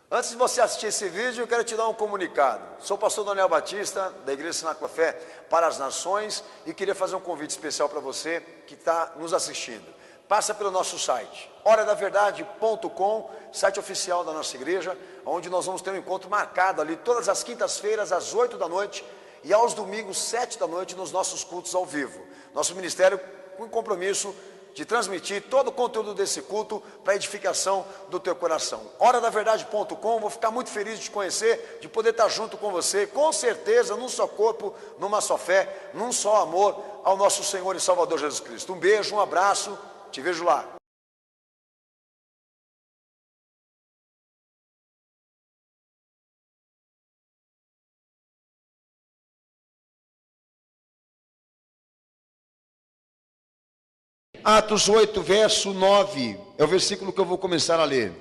Antes de você assistir esse vídeo, eu quero te dar um comunicado. Sou o pastor Daniel Batista, da Igreja Cenáculo da Fé para as Nações, e queria fazer um convite especial para você que está nos assistindo. Passa pelo nosso site, horadaverdade.com, site oficial da nossa igreja, onde nós vamos ter um encontro marcado ali todas as quintas-feiras, às 8 da noite, e aos domingos, 7 da noite, nos nossos cultos ao vivo. Nosso ministério com compromisso de transmitir todo o conteúdo desse culto para a edificação do teu coração. Horadaverdade.com, vou ficar muito feliz de te conhecer, de poder estar junto com você, com certeza, num só corpo, numa só fé, num só amor ao nosso Senhor e Salvador Jesus Cristo. Um beijo, um abraço, te vejo lá. Atos 8, verso 9, é o versículo que eu vou começar a ler.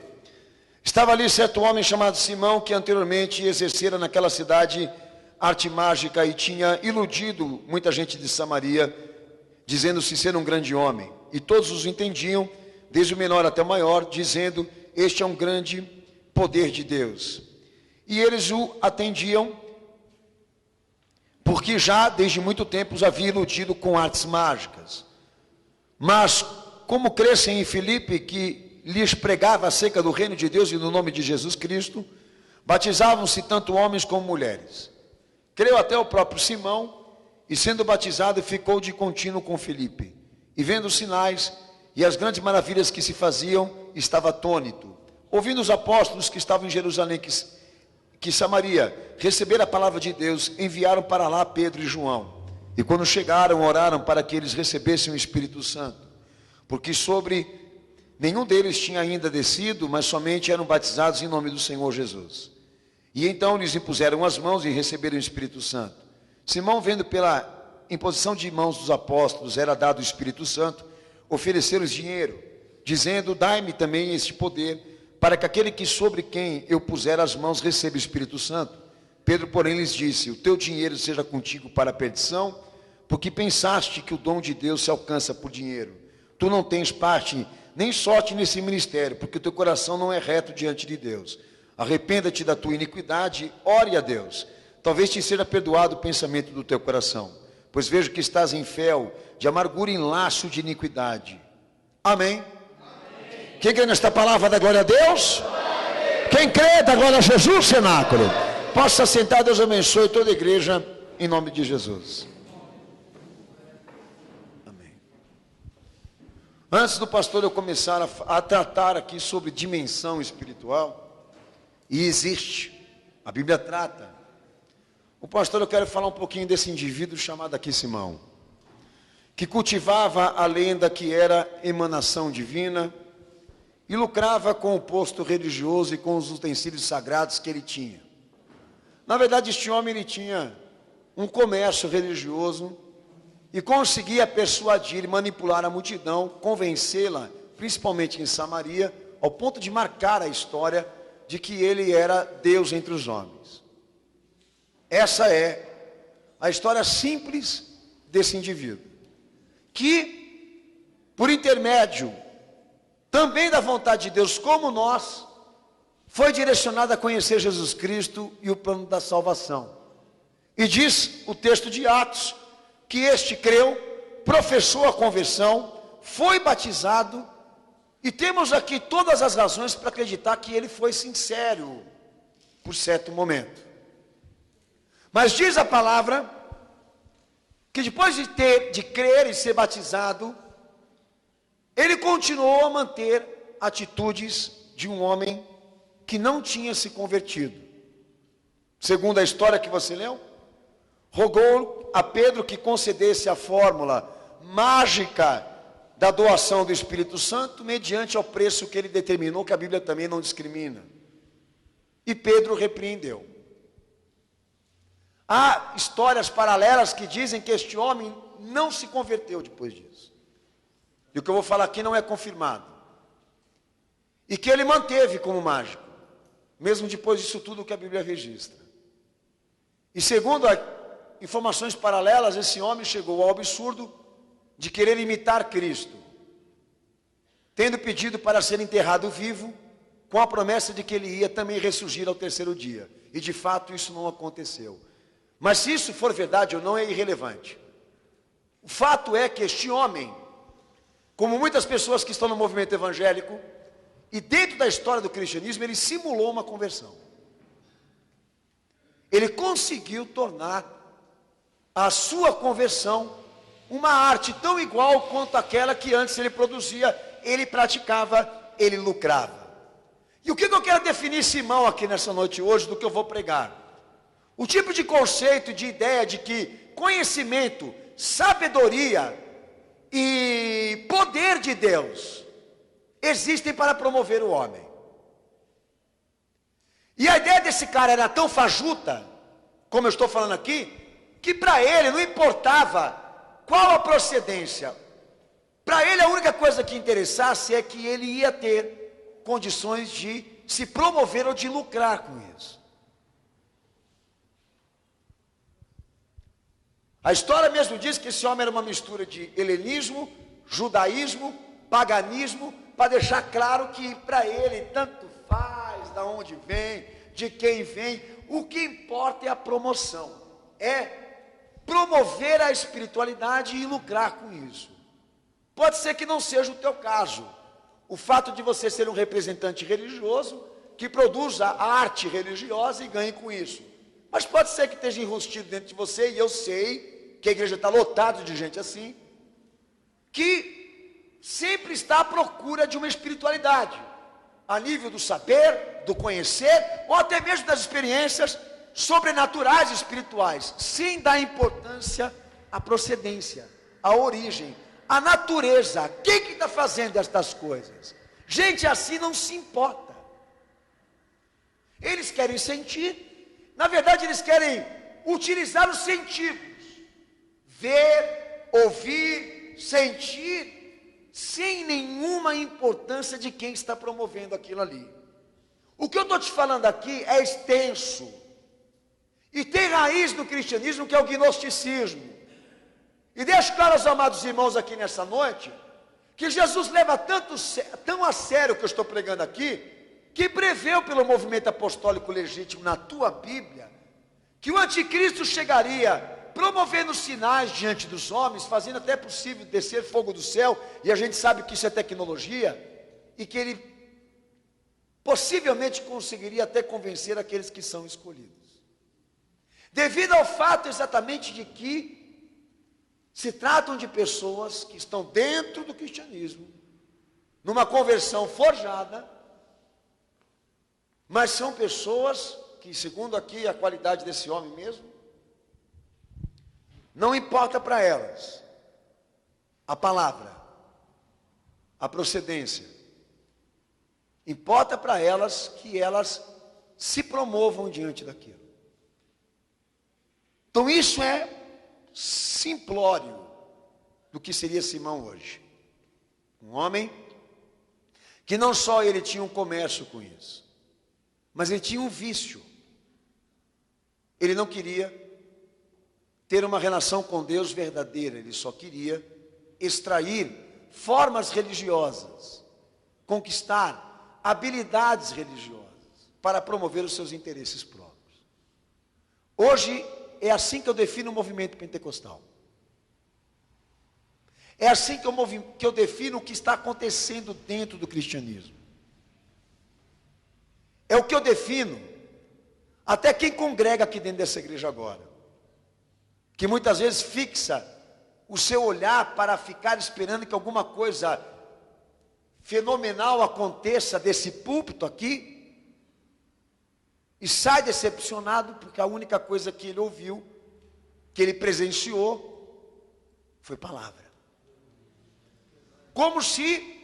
Estava ali certo homem chamado Simão, que anteriormente exercera naquela cidade arte mágica e tinha iludido muita gente de Samaria, dizendo-se ser um grande homem. E todos os entendiam, desde o menor até o maior, dizendo: este é um grande poder de Deus. E eles o atendiam, porque já desde muito tempo os havia iludido com artes mágicas. Mas, como crescem em Filipe, que lhes pregava acerca do reino de Deus e no nome de Jesus Cristo, batizavam-se tanto homens como mulheres. Creu até o próprio Simão, e sendo batizado, ficou de contínuo com Filipe. E vendo os sinais e as grandes maravilhas que se faziam, estava atônito. Ouvindo os apóstolos que estavam em Jerusalém, que Samaria receberam a palavra de Deus, enviaram para lá Pedro e João. E quando chegaram, oraram para que eles recebessem o Espírito Santo, porque sobre nenhum deles tinha ainda descido, mas somente eram batizados em nome do Senhor Jesus. E então lhes impuseram as mãos e receberam o Espírito Santo. Simão, vendo pela imposição de mãos dos apóstolos era dado o Espírito Santo, ofereceu-lhes dinheiro, dizendo: dai-me também este poder, para que aquele que sobre quem eu puser as mãos receba o Espírito Santo. Pedro, porém, lhes disse: o teu dinheiro seja contigo para a perdição, porque pensaste que o dom de Deus se alcança por dinheiro. Tu não tens parte nem sorte nesse ministério, porque o teu coração não é reto diante de Deus. Arrependa-te da tua iniquidade, ore a Deus. Talvez te seja perdoado o pensamento do teu coração, pois vejo que estás em fel de amargura e em laço de iniquidade. Amém? Amém. Quem crê nesta palavra dá glória a Deus? Amém. Quem crê dá glória a Jesus, cenáculo. Possa sentar, Deus abençoe toda a igreja, em nome de Jesus. Antes do pastor eu começar a tratar aqui sobre dimensão espiritual, e existe, a Bíblia trata, o pastor eu quero falar um pouquinho desse indivíduo chamado aqui Simão, que cultivava a lenda que era emanação divina, e lucrava com o posto religioso e com os utensílios sagrados que ele tinha. Na verdade, este homem ele tinha um comércio religioso, e conseguia persuadir e manipular a multidão, convencê-la, principalmente em Samaria, ao ponto de marcar a história de que ele era Deus entre os homens. Essa é a história simples desse indivíduo, que, por intermédio também da vontade de Deus, como nós, foi direcionado a conhecer Jesus Cristo e o plano da salvação. E diz o texto de Atos, que este creu, professou a conversão, foi batizado, e temos aqui todas as razões para acreditar que ele foi sincero por certo momento. Mas diz a palavra que depois de crer e ser batizado, ele continuou a manter atitudes de um homem que não tinha se convertido. Segundo a história que você leu, rogou a Pedro que concedesse a fórmula mágica da doação do Espírito Santo, mediante ao preço que ele determinou, que a Bíblia também não discrimina. E Pedro repreendeu. Há histórias paralelas que dizem que este homem não se converteu depois disso. E o que eu vou falar aqui não é confirmado. E que ele manteve como mágico, mesmo depois disso tudo que a Bíblia registra. E segundo informações paralelas, esse homem chegou ao absurdo de querer imitar Cristo, tendo pedido para ser enterrado vivo, com a promessa de que ele ia também ressurgir ao terceiro dia. E de fato isso não aconteceu. Mas se isso for verdade ou não é irrelevante. O fato é que este homem, como muitas pessoas que estão no movimento evangélico, e dentro da história do cristianismo, ele simulou uma conversão. Ele conseguiu tornar a sua conversão uma arte tão igual quanto aquela que antes ele produzia, ele praticava, ele lucrava. E o que eu quero definir, Simão, aqui nessa noite hoje, do que eu vou pregar? O tipo de conceito, de ideia de que conhecimento, sabedoria e poder de Deus existem para promover o homem. E a ideia desse cara era tão fajuta, como eu estou falando aqui, que para ele não importava qual a procedência. Para ele a única coisa que interessasse é que ele ia ter condições de se promover ou de lucrar com isso. A história mesmo diz que esse homem era uma mistura de helenismo, judaísmo, paganismo, para deixar claro que para ele tanto faz, da onde vem, de quem vem, o que importa é a promoção, é promover a espiritualidade e lucrar com isso. Pode ser que não seja o teu caso, o fato de você ser um representante religioso, que produza a arte religiosa e ganhe com isso. Mas pode ser que esteja enrustido dentro de você, e eu sei que a igreja está lotada de gente assim, que sempre está à procura de uma espiritualidade, a nível do saber, do conhecer, ou até mesmo das experiências sobrenaturais e espirituais, sem dar importância à procedência, à origem, à natureza. Quem que está fazendo estas coisas? Gente assim não se importa. Eles querem sentir, na verdade eles querem utilizar os sentidos, ver, ouvir, sentir, sem nenhuma importância de quem está promovendo aquilo ali. O que eu estou te falando aqui é extenso, e tem raiz no cristianismo, que é o gnosticismo. E deixo claro aos amados irmãos aqui nessa noite, que Jesus leva tão a sério o que eu estou pregando aqui, que preveu pelo movimento apostólico legítimo na tua Bíblia, que o anticristo chegaria promovendo sinais diante dos homens, fazendo até possível descer fogo do céu, e a gente sabe que isso é tecnologia, e que ele possivelmente conseguiria até convencer aqueles que são escolhidos. Devido ao fato exatamente de que se tratam de pessoas que estão dentro do cristianismo, numa conversão forjada, mas são pessoas que, segundo aqui a qualidade desse homem mesmo, não importa para elas a palavra, a procedência, importa para elas que elas se promovam diante daquilo. Então isso é simplório do que seria Simão hoje. Um homem que não só ele tinha um comércio com isso, mas ele tinha um vício. Ele não queria ter uma relação com Deus verdadeira, ele só queria extrair formas religiosas, conquistar habilidades religiosas para promover os seus interesses próprios. Hoje é assim que eu defino o movimento pentecostal. É assim que eu defino o que está acontecendo dentro do cristianismo. É o que eu defino até quem congrega aqui dentro dessa igreja agora, que muitas vezes fixa o seu olhar para ficar esperando que alguma coisa fenomenal aconteça desse púlpito aqui, e sai decepcionado porque a única coisa que ele ouviu, que ele presenciou, foi palavra. Como se,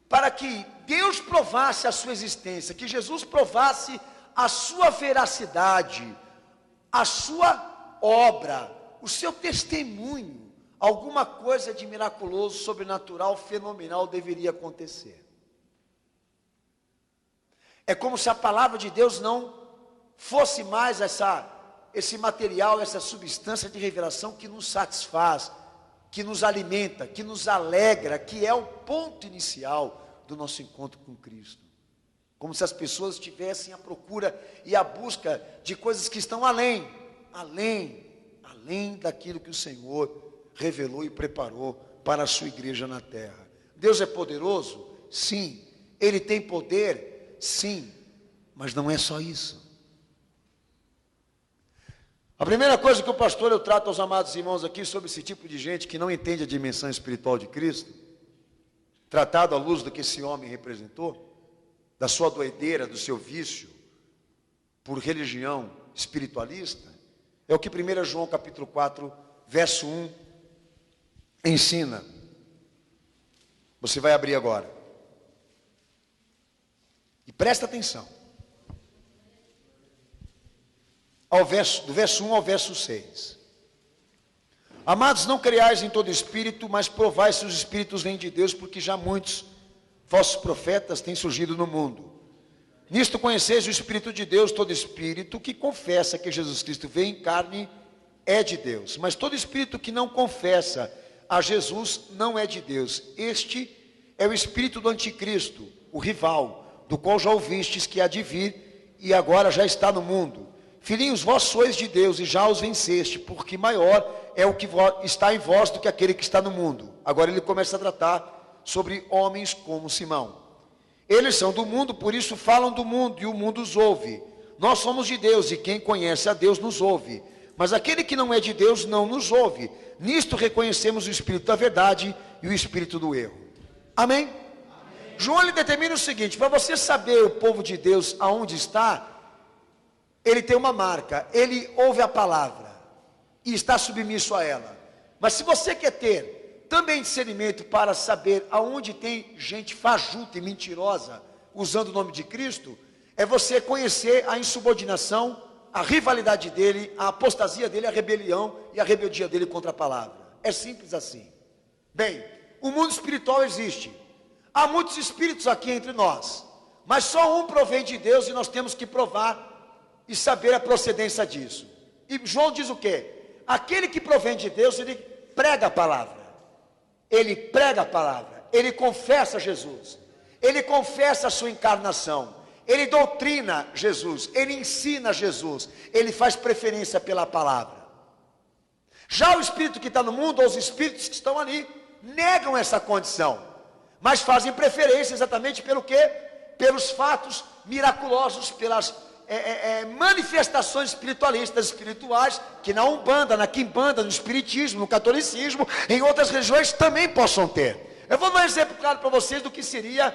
para que Deus provasse a sua existência, que Jesus provasse a sua veracidade, a sua obra, o seu testemunho, alguma coisa de miraculoso, sobrenatural, fenomenal deveria acontecer. É como se a palavra de Deus não fosse mais esse material, essa substância de revelação que nos satisfaz, que nos alimenta, que nos alegra, que é o ponto inicial do nosso encontro com Cristo. como se as pessoas estivessem à procura e à busca de coisas que estão além daquilo que o Senhor revelou e preparou para a sua igreja na terra. Deus é poderoso? Sim. Ele tem poder? Sim. Mas não é só isso. A primeira coisa que o pastor, eu trato aos amados irmãos aqui sobre esse tipo de gente que não entende a dimensão espiritual de Cristo, tratado à luz do que esse homem representou, da sua doideira, do seu vício por religião espiritualista, é o que 1 João capítulo 4, verso 1 ensina. Você vai abrir agora. E presta atenção. Do verso 1 ao verso 6. Amados, não creiais em todo espírito, mas provai se os espíritos vêm de Deus, porque já muitos falsos profetas têm surgido no mundo. Nisto conheceis o Espírito de Deus. Todo espírito que confessa que Jesus Cristo veio em carne é de Deus, mas todo espírito que não confessa a Jesus não é de Deus. Este é o espírito do anticristo, o rival, do qual já ouvistes que há de vir e agora já está no mundo. Filhinhos, vós sois de Deus e já os venceste, porque maior é o que está em vós do que aquele que está no mundo. Agora ele começa a tratar sobre homens como Simão. Eles são do mundo, por isso falam do mundo, e o mundo os ouve. Nós somos de Deus, e quem conhece a Deus nos ouve. Mas aquele que não é de Deus não nos ouve. Nisto reconhecemos o espírito da verdade e o espírito do erro. Amém? Amém. João ele determina o seguinte: para você saber o povo de Deus aonde está, ele tem uma marca, ele ouve a palavra e está submisso a ela. Mas se você quer ter também discernimento para saber aonde tem gente fajuta e mentirosa usando o nome de Cristo, é você conhecer a insubordinação, a rivalidade dele, a apostasia dele, a rebelião e a rebeldia dele contra a palavra. É simples assim. Bem, o mundo espiritual existe. Há muitos espíritos aqui entre nós, mas só um provém de Deus e nós temos que provar e saber a procedência disso. E João diz o quê? Aquele que provém de Deus, ele prega a palavra. Ele prega a palavra, ele confessa Jesus, ele confessa a sua encarnação, ele doutrina Jesus, ele ensina Jesus, ele faz preferência pela palavra. Já o espírito que está no mundo, ou os espíritos que estão ali, negam essa condição, mas fazem preferência exatamente pelo quê? Pelos fatos miraculosos, pelas manifestações espirituais, que na Umbanda, na Quimbanda, no Espiritismo, no Catolicismo, em outras regiões também possam ter. Eu vou dar um exemplo claro para vocês do que seria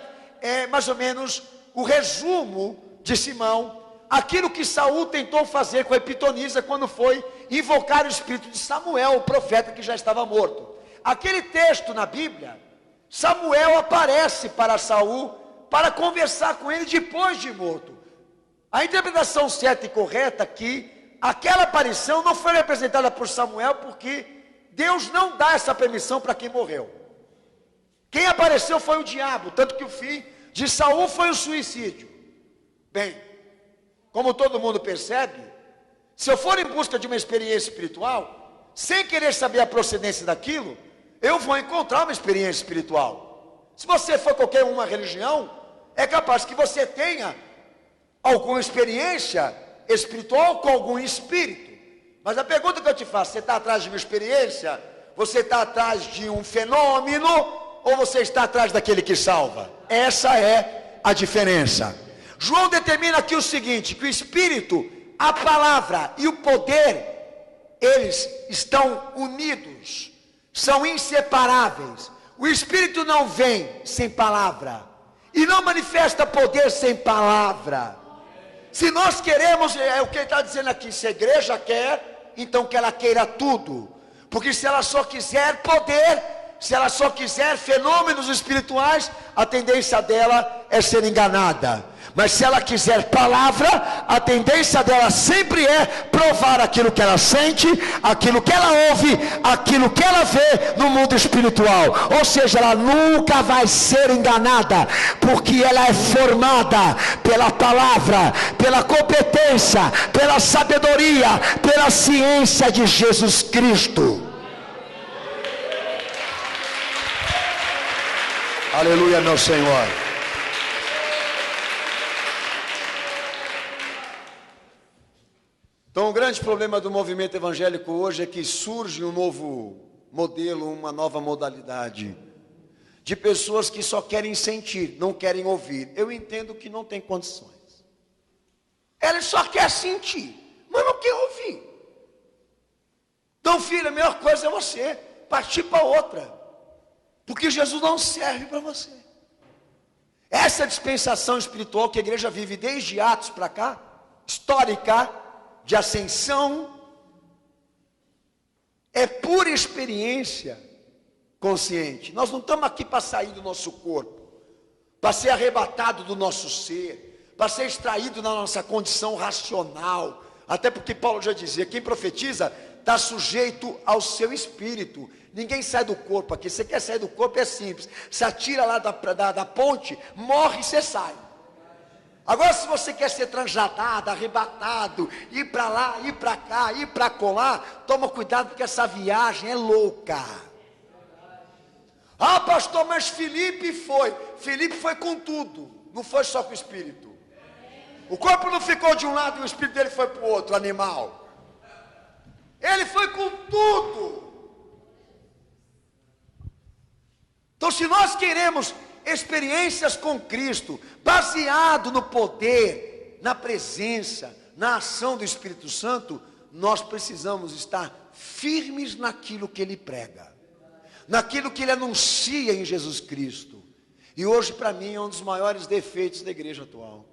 mais ou menos o resumo de Simão, aquilo que Saul tentou fazer com a Epitonisa quando foi invocar o espírito de Samuel, o profeta que já estava morto. Aquele texto na Bíblia, Samuel aparece para Saul para conversar com ele depois de morto. A interpretação certa e correta aqui, aquela aparição não foi representada por Samuel, porque Deus não dá essa permissão para quem morreu. Quem apareceu foi o diabo, tanto que o fim de Saul foi o suicídio. Bem, como todo mundo percebe, se eu for em busca de uma experiência espiritual, sem querer saber a procedência daquilo, eu vou encontrar uma experiência espiritual. Se você for qualquer uma religião, é capaz que você tenha alguma experiência espiritual com algum espírito. Mas a pergunta que eu te faço: você está atrás de uma experiência? Você está atrás de um fenômeno? Ou você está atrás daquele que salva? Essa é a diferença. João determina aqui o seguinte: que o Espírito, a palavra e o poder, eles estão unidos, são inseparáveis. O Espírito não vem sem palavra e não manifesta poder sem palavra. Se nós queremos, é o que ele está dizendo aqui, se a igreja quer, então que ela queira tudo, porque se ela só quiser poder, se ela só quiser fenômenos espirituais, a tendência dela é ser enganada. Mas se ela quiser palavra, a tendência dela sempre é provar aquilo que ela sente, aquilo que ela ouve, aquilo que ela vê no mundo espiritual. Ou seja, ela nunca vai ser enganada, porque ela é formada pela palavra, pela competência, pela sabedoria, pela ciência de Jesus Cristo. Aleluia, meu Senhor. Então, o grande problema do movimento evangélico hoje é que surge um novo modelo, uma nova modalidade de pessoas que só querem sentir, não querem ouvir. Eu entendo que não tem condições. Ela só quer sentir, mas não quer ouvir. Então, filho, a melhor coisa é você partir para outra, porque Jesus não serve para você. Essa dispensação espiritual que a igreja vive desde Atos para cá, histórica, de ascensão, é pura experiência consciente. Nós não estamos aqui para sair do nosso corpo, para ser arrebatado do nosso ser, para ser extraído da nossa condição racional. Até porque Paulo já dizia, quem profetiza está sujeito ao seu espírito. Ninguém sai do corpo aqui. Você quer sair do corpo, é simples. Você atira lá da ponte, morre e você sai. Agora, se você quer ser transladado, arrebatado, ir para lá, ir para cá, ir para colar, toma cuidado, porque essa viagem é louca. Ah, pastor, mas Filipe foi com tudo, não foi só com o espírito. O corpo não ficou de um lado e o espírito dele foi para o outro, animal. Ele foi com tudo. Então, se nós queremos experiências com Cristo, baseado no poder, na presença, na ação do Espírito Santo, nós precisamos estar firmes naquilo que Ele prega, naquilo que Ele anuncia em Jesus Cristo. E hoje, para mim, é um dos maiores defeitos da igreja atual.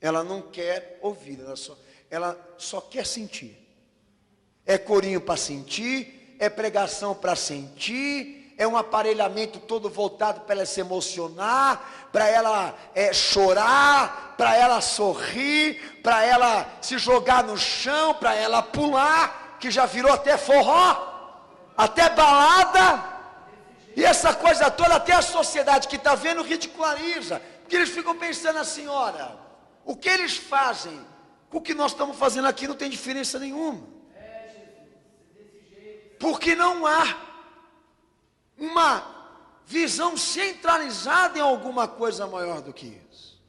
Ela não quer ouvir, ela só quer sentir. É corinho para sentir, é pregação para sentir, é um aparelhamento todo voltado para ela se emocionar, para ela chorar, para ela sorrir, para ela se jogar no chão, para ela pular, que já virou até forró, até balada, e essa coisa toda, até a sociedade que está vendo ridiculariza, porque eles ficam pensando assim, ora, o que eles fazem com o que nós estamos fazendo aqui não tem diferença nenhuma, porque não há uma visão centralizada em alguma coisa maior do que isso.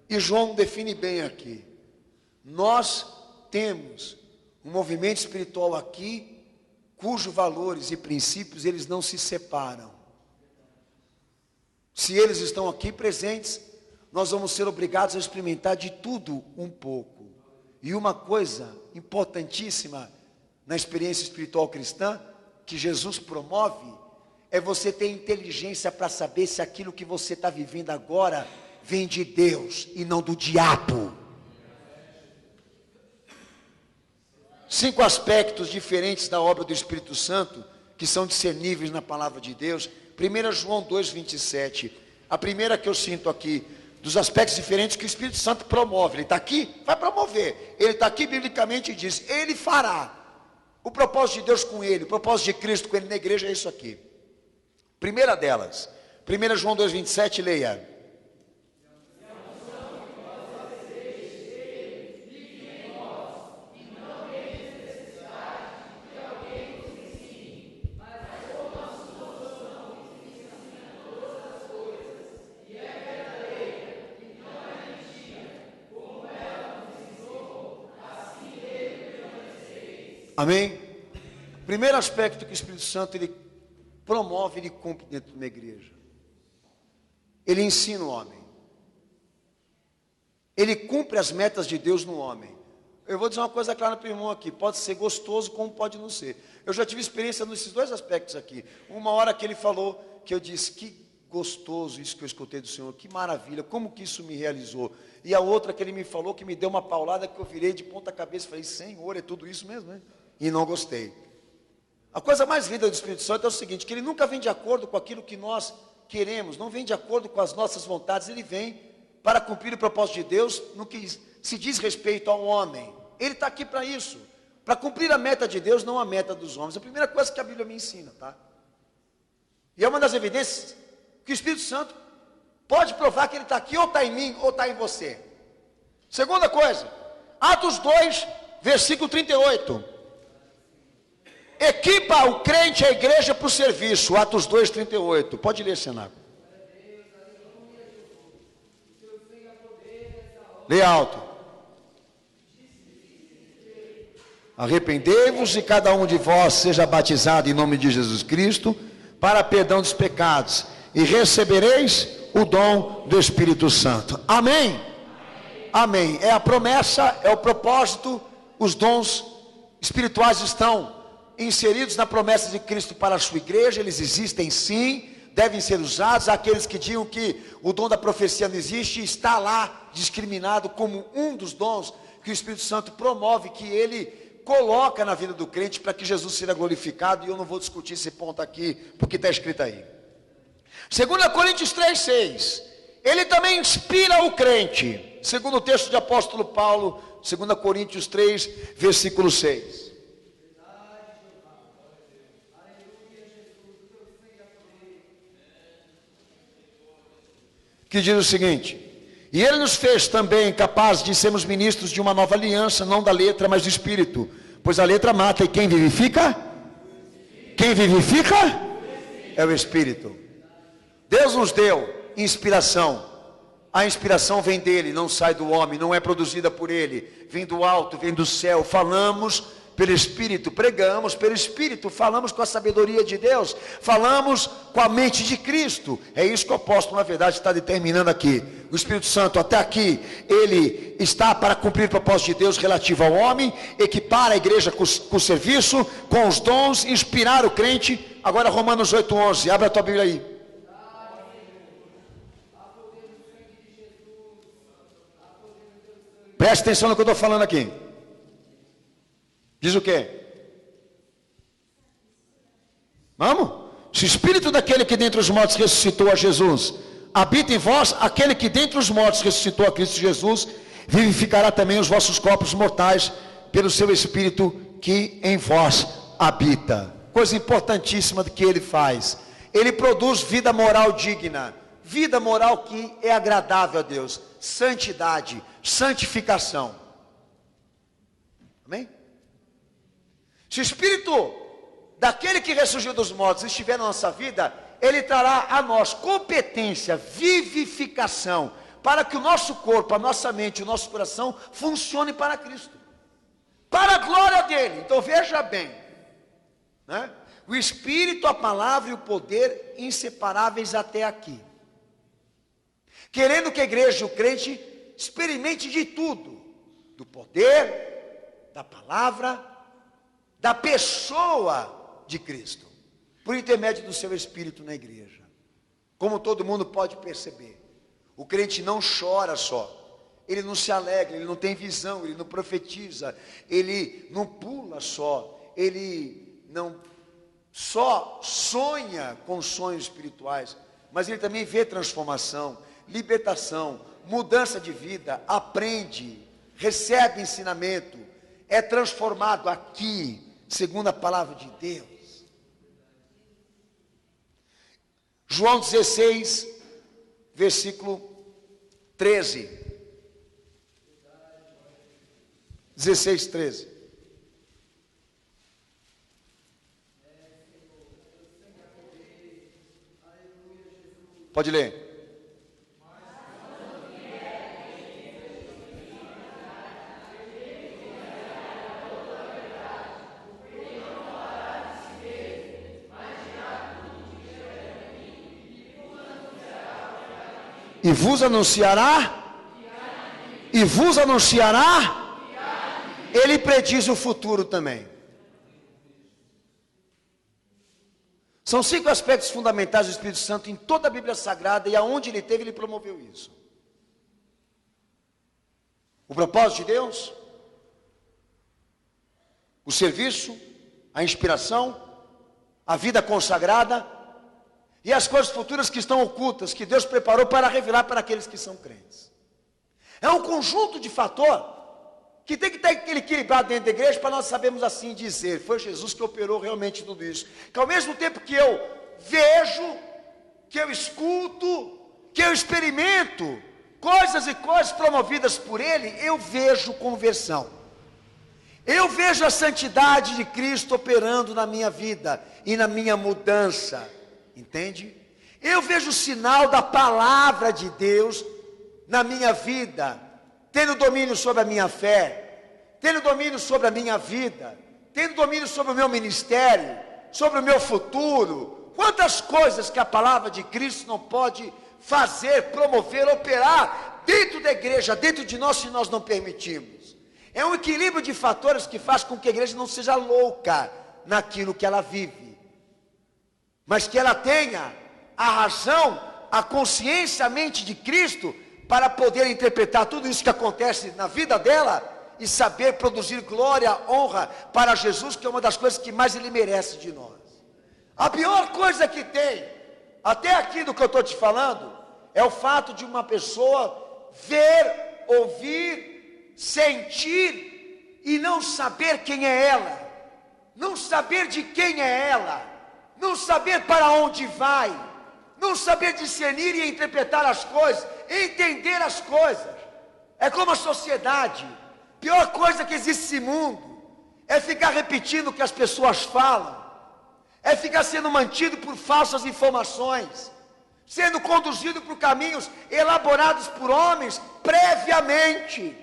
E João define bem aqui, nós temos um movimento espiritual aqui, cujos valores e princípios eles não se separam. Se eles estão aqui presentes, nós vamos ser obrigados a experimentar de tudo um pouco. E uma coisa importantíssima na experiência espiritual cristã, que Jesus promove, é você ter inteligência para saber se aquilo que você está vivendo agora vem de Deus e não do diabo. 5 aspectos diferentes da obra do Espírito Santo, que são discerníveis na palavra de Deus. 1 João 2,27. A primeira que eu sinto aqui, dos aspectos diferentes que o Espírito Santo promove. Ele está aqui? Vai promover. Ele está aqui biblicamente e diz, Ele fará. O propósito de Deus com Ele, o propósito de Cristo com Ele na igreja é isso aqui. Primeira delas, 1 João 2,27, leia. Amém? Primeiro aspecto que o Espírito Santo ele promove, ele cumpre dentro de uma igreja. Ele ensina o homem. Ele cumpre as metas de Deus no homem. Eu vou dizer uma coisa clara para o irmão aqui, pode ser gostoso como pode não ser. Eu já tive experiência nesses dois aspectos aqui. Uma hora que ele falou, que eu disse, que gostoso isso que eu escutei do Senhor, que maravilha, como que isso me realizou. E a outra que ele me falou, que me deu uma paulada, que eu virei de ponta cabeça e falei, Senhor, é tudo isso mesmo, né? E não gostei. A coisa mais linda do Espírito Santo é o seguinte, que ele nunca vem de acordo com aquilo que nós queremos, não vem de acordo com as nossas vontades, ele vem para cumprir o propósito de Deus no que se diz respeito ao homem. Ele está aqui para isso, para cumprir a meta de Deus, não a meta dos homens. É a primeira coisa que a Bíblia me ensina, tá? E é uma das evidências que o Espírito Santo pode provar que ele está aqui, ou está em mim, ou está em você. Segunda coisa, Atos 2, versículo 38. Equipa o crente, a igreja para o serviço. Atos 2, 38. Pode ler, Senaco. Lê alto. Arrependei-vos e cada um de vós seja batizado em nome de Jesus Cristo para perdão dos pecados, e recebereis o dom do Espírito Santo. Amém? Amém. É a promessa, é o propósito, os dons espirituais estão inseridos na promessa de Cristo para a sua igreja, eles existem sim, devem ser usados. Aqueles que digam que o dom da profecia não existe, está lá discriminado como um dos dons que o Espírito Santo promove, que ele coloca na vida do crente para que Jesus seja glorificado, e eu não vou discutir esse ponto aqui, porque está escrito aí. 2 Coríntios 3,6, ele também inspira o crente, segundo o texto de apóstolo Paulo, 2 Coríntios 3, versículo 6. Que diz o seguinte: e ele nos fez também capazes de sermos ministros de uma nova aliança, não da letra, mas do Espírito, pois a letra mata, e quem vivifica? Quem vivifica? É o Espírito. Deus nos deu inspiração. A inspiração vem dele, não sai do homem, não é produzida por ele, vem do alto, vem do céu. Falamos pelo Espírito, pregamos pelo Espírito, falamos com a sabedoria de Deus, falamos com a mente de Cristo. É isso que o apóstolo, na verdade, está determinando aqui. O Espírito Santo, até aqui, ele está para cumprir o propósito de Deus relativo ao homem, equipar a igreja com o serviço, com os dons, inspirar o crente. Agora Romanos 8,11, abre a tua Bíblia aí. Preste atenção no que eu estou falando aqui. Diz o quê? Vamos? Se o Espírito daquele que dentre os mortos ressuscitou a Jesus habita em vós, aquele que dentre os mortos ressuscitou a Cristo Jesus vivificará também os vossos corpos mortais pelo seu Espírito que em vós habita. Coisa importantíssima que ele faz. Ele produz vida moral digna, vida moral que é agradável a Deus, santidade, santificação. Amém? Se o Espírito daquele que ressurgiu dos mortos estiver na nossa vida, ele trará a nós competência, vivificação, para que o nosso corpo, a nossa mente, o nosso coração funcione para Cristo, para a glória dele. Então veja bem, né? O Espírito, a palavra e o poder inseparáveis até aqui, querendo que a igreja, o crente, experimente de tudo, do poder, da palavra, da pessoa de Cristo, por intermédio do seu Espírito na igreja. Como todo mundo pode perceber, o crente não chora só, ele não se alegra, ele não tem visão, ele não profetiza, ele não pula só, ele não só sonha com sonhos espirituais, mas ele também vê transformação, libertação, mudança de vida, aprende, recebe ensinamento, é transformado aqui, segundo a palavra de Deus. João 16, versículo 13. 16, 13. Pode ler. E vos anunciará, ele prediz o futuro também. São 5 aspectos fundamentais do Espírito Santo em toda a Bíblia Sagrada, e aonde ele teve, ele promoveu isso. O propósito de Deus, o serviço, a inspiração, a vida consagrada, e as coisas futuras que estão ocultas, que Deus preparou para revelar para aqueles que são crentes. É um conjunto de fator que tem que estar equilibrado dentro da igreja, para nós sabermos assim dizer, foi Jesus que operou realmente tudo isso. Que ao mesmo tempo que eu vejo, que eu escuto, que eu experimento coisas e coisas promovidas por Ele, eu vejo conversão. Eu vejo a santidade de Cristo operando na minha vida e na minha mudança. Entende? Eu vejo o sinal da palavra de Deus na minha vida, tendo domínio sobre a minha fé. tendo domínio sobre a minha vida, tendo domínio sobre o meu ministério, sobre o meu futuro. Quantas coisas que a palavra de Cristo não pode fazer, promover, operar dentro da igreja, dentro de nós, se nós não permitirmos. É um equilíbrio de fatores que faz com que a igreja não seja louca naquilo que ela vive, mas que ela tenha a razão, a consciência, a mente de Cristo, para poder interpretar tudo isso que acontece na vida dela e saber produzir glória, honra para Jesus, que é uma das coisas que mais Ele merece de nós. A pior coisa que tem, até aqui do que eu estou te falando, é o fato de uma pessoa ver, ouvir, sentir e não saber quem é ela, não saber de quem é ela, não saber para onde vai, não saber discernir e interpretar as coisas, entender as coisas. É como a sociedade. Pior coisa que existe nesse mundo é ficar repetindo o que as pessoas falam, é ficar sendo mantido por falsas informações, sendo conduzido por caminhos elaborados por homens previamente,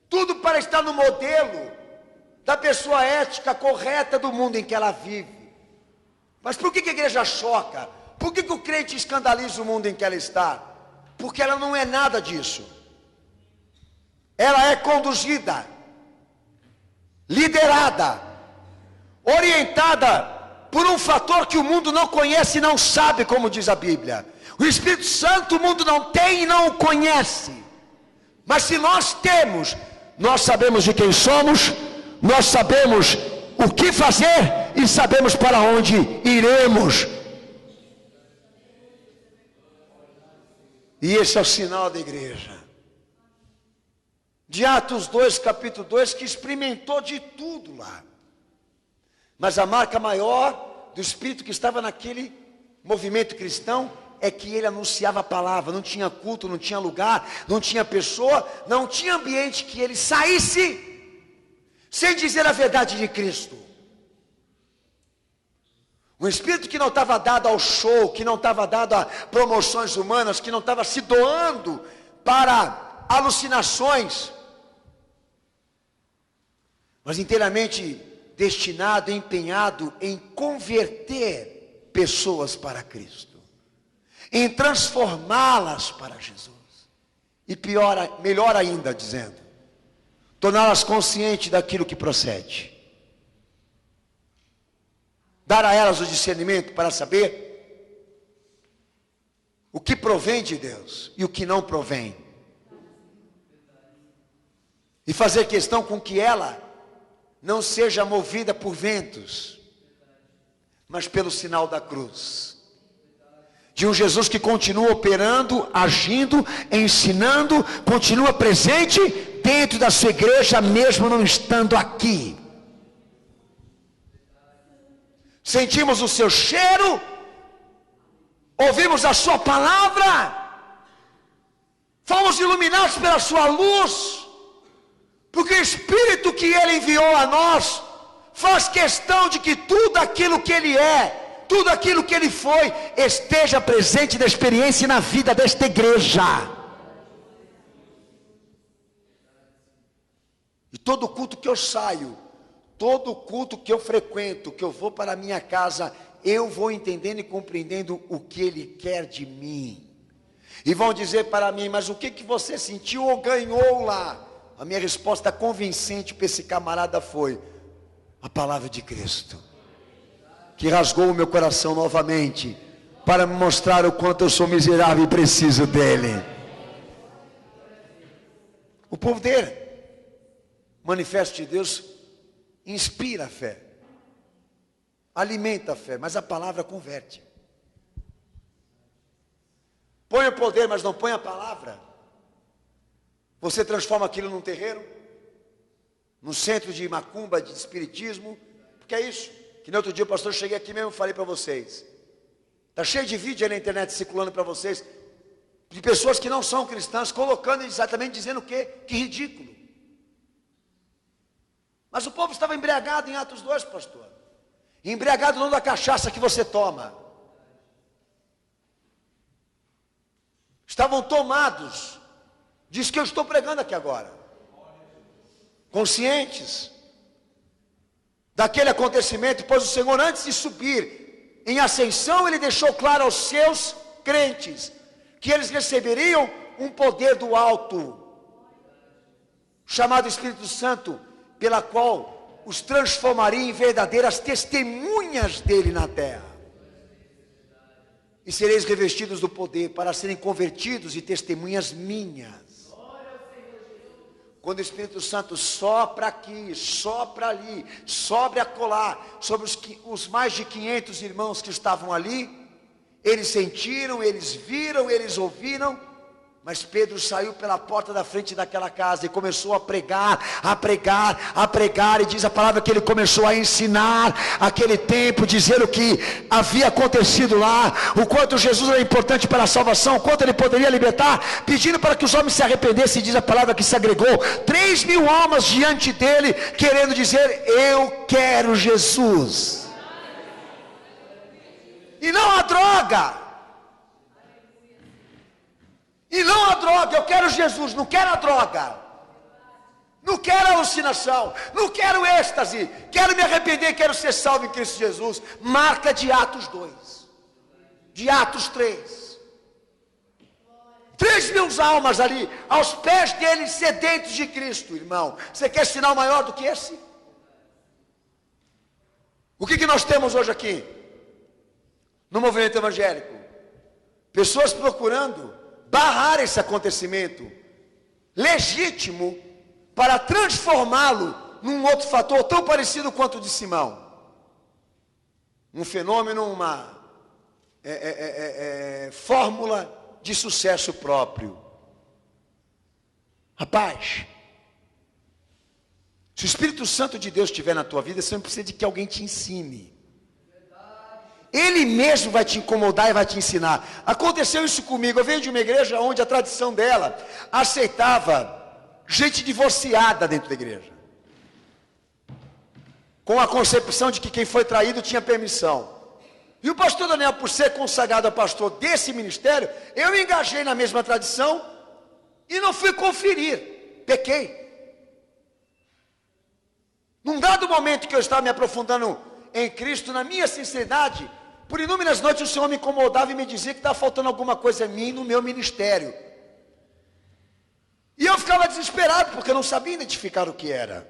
tudo para estar no modelo da pessoa ética correta do mundo em que ela vive. Mas por que a igreja choca? Por que o crente escandaliza o mundo em que ela está? Porque ela não é nada disso. Ela é conduzida, liderada, orientada por um fator que o mundo não conhece e não sabe, como diz a Bíblia. O Espírito Santo o mundo não tem e não o conhece. Mas se nós temos, nós sabemos de quem somos, nós sabemos o que fazer e sabemos para onde iremos. E esse é o sinal da igreja. De Atos 2, capítulo 2, que experimentou de tudo lá. Mas a marca maior do Espírito que estava naquele movimento cristão é que ele anunciava a palavra. Não tinha culto, não tinha lugar, não tinha pessoa, não tinha ambiente que ele saísse sem dizer a verdade de Cristo. Um espírito que não estava dado ao show, que não estava dado a promoções humanas, que não estava se doando para alucinações, mas inteiramente destinado, empenhado em converter pessoas para Cristo, em transformá-las para Jesus, e melhor ainda dizendo, torná-las conscientes daquilo que procede, dar a elas o discernimento para saber o que provém de Deus e o que não provém, e fazer questão com que ela não seja movida por ventos, mas pelo sinal da cruz, de um Jesus que continua operando, agindo, ensinando, continua presente dentro da sua igreja, mesmo não estando aqui. Sentimos o seu cheiro, ouvimos a sua palavra, fomos iluminados pela sua luz, porque o Espírito que Ele enviou a nós, faz questão de que tudo aquilo que Ele é, tudo aquilo que Ele foi, esteja presente na experiência e na vida desta igreja. E todo culto que eu saio, todo culto que eu frequento, que eu vou para a minha casa, eu vou entendendo e compreendendo o que Ele quer de mim. E vão dizer para mim, mas o que você sentiu ou ganhou lá? A minha resposta convincente para esse camarada foi a palavra de Cristo, que rasgou o meu coração novamente, para me mostrar o quanto eu sou miserável e preciso dele. O povo dele, manifesto de Deus, inspira a fé, alimenta a fé, mas a palavra converte. Põe o poder, mas não põe a palavra. Você transforma aquilo num terreiro, num centro de macumba, de espiritismo, porque é isso. Que no outro dia o pastor, cheguei aqui mesmo e falei para vocês. Está cheio de vídeo aí na internet circulando para vocês, de pessoas que não são cristãs, colocando exatamente dizendo o quê? Que ridículo. Mas o povo estava embriagado em Atos 2, pastor. Embriagado não da cachaça que você toma. Estavam tomados. Diz que eu estou pregando aqui agora. conscientes daquele acontecimento, pois o Senhor, antes de subir em ascensão, ele deixou claro aos seus crentes que eles receberiam um poder do alto, chamado Espírito Santo, pela qual os transformaria em verdadeiras testemunhas dele na terra. E sereis revestidos do poder para serem convertidos e testemunhas minhas. Quando o Espírito Santo sopra aqui, sopra ali, sobre acolá, sobre os mais de 500 irmãos que estavam ali, eles sentiram, eles viram, eles ouviram. Mas Pedro saiu pela porta da frente daquela casa e começou a pregar, a pregar, a pregar. E diz a palavra que ele começou a ensinar aquele tempo, dizendo o que havia acontecido lá, o quanto Jesus era importante para a salvação, o quanto ele poderia libertar, pedindo para que os homens se arrependessem. E diz a palavra que se agregou 3.000 almas diante dele, querendo dizer: eu quero Jesus. E não a droga. E não a droga, eu quero Jesus, não quero a droga, não quero alucinação, não quero êxtase, quero me arrepender, quero ser salvo em Cristo Jesus. Marca de Atos 2, de Atos 3, 3.000 almas ali, aos pés deles, sedentos de Cristo. Irmão, você quer sinal maior do que esse? O que nós temos hoje aqui, no movimento evangélico? Pessoas procurando barrar esse acontecimento legítimo para transformá-lo num outro fator tão parecido quanto o de Simão. Um fenômeno, uma fórmula de sucesso próprio. Rapaz, se o Espírito Santo de Deus estiver na tua vida, você não precisa de que alguém te ensine. Ele mesmo vai te incomodar e vai te ensinar. Aconteceu isso comigo. Eu venho de uma igreja onde a tradição dela aceitava gente divorciada dentro da igreja, com a concepção de que quem foi traído tinha permissão. E o pastor Daniel, por ser consagrado a pastor desse ministério, eu me engajei na mesma tradição e não fui conferir. Pequei. Num dado momento que eu estava me aprofundando em Cristo, na minha sinceridade, por inúmeras noites o Senhor me incomodava e me dizia que estava faltando alguma coisa em mim, no meu ministério. E eu ficava desesperado, porque eu não sabia identificar o que era.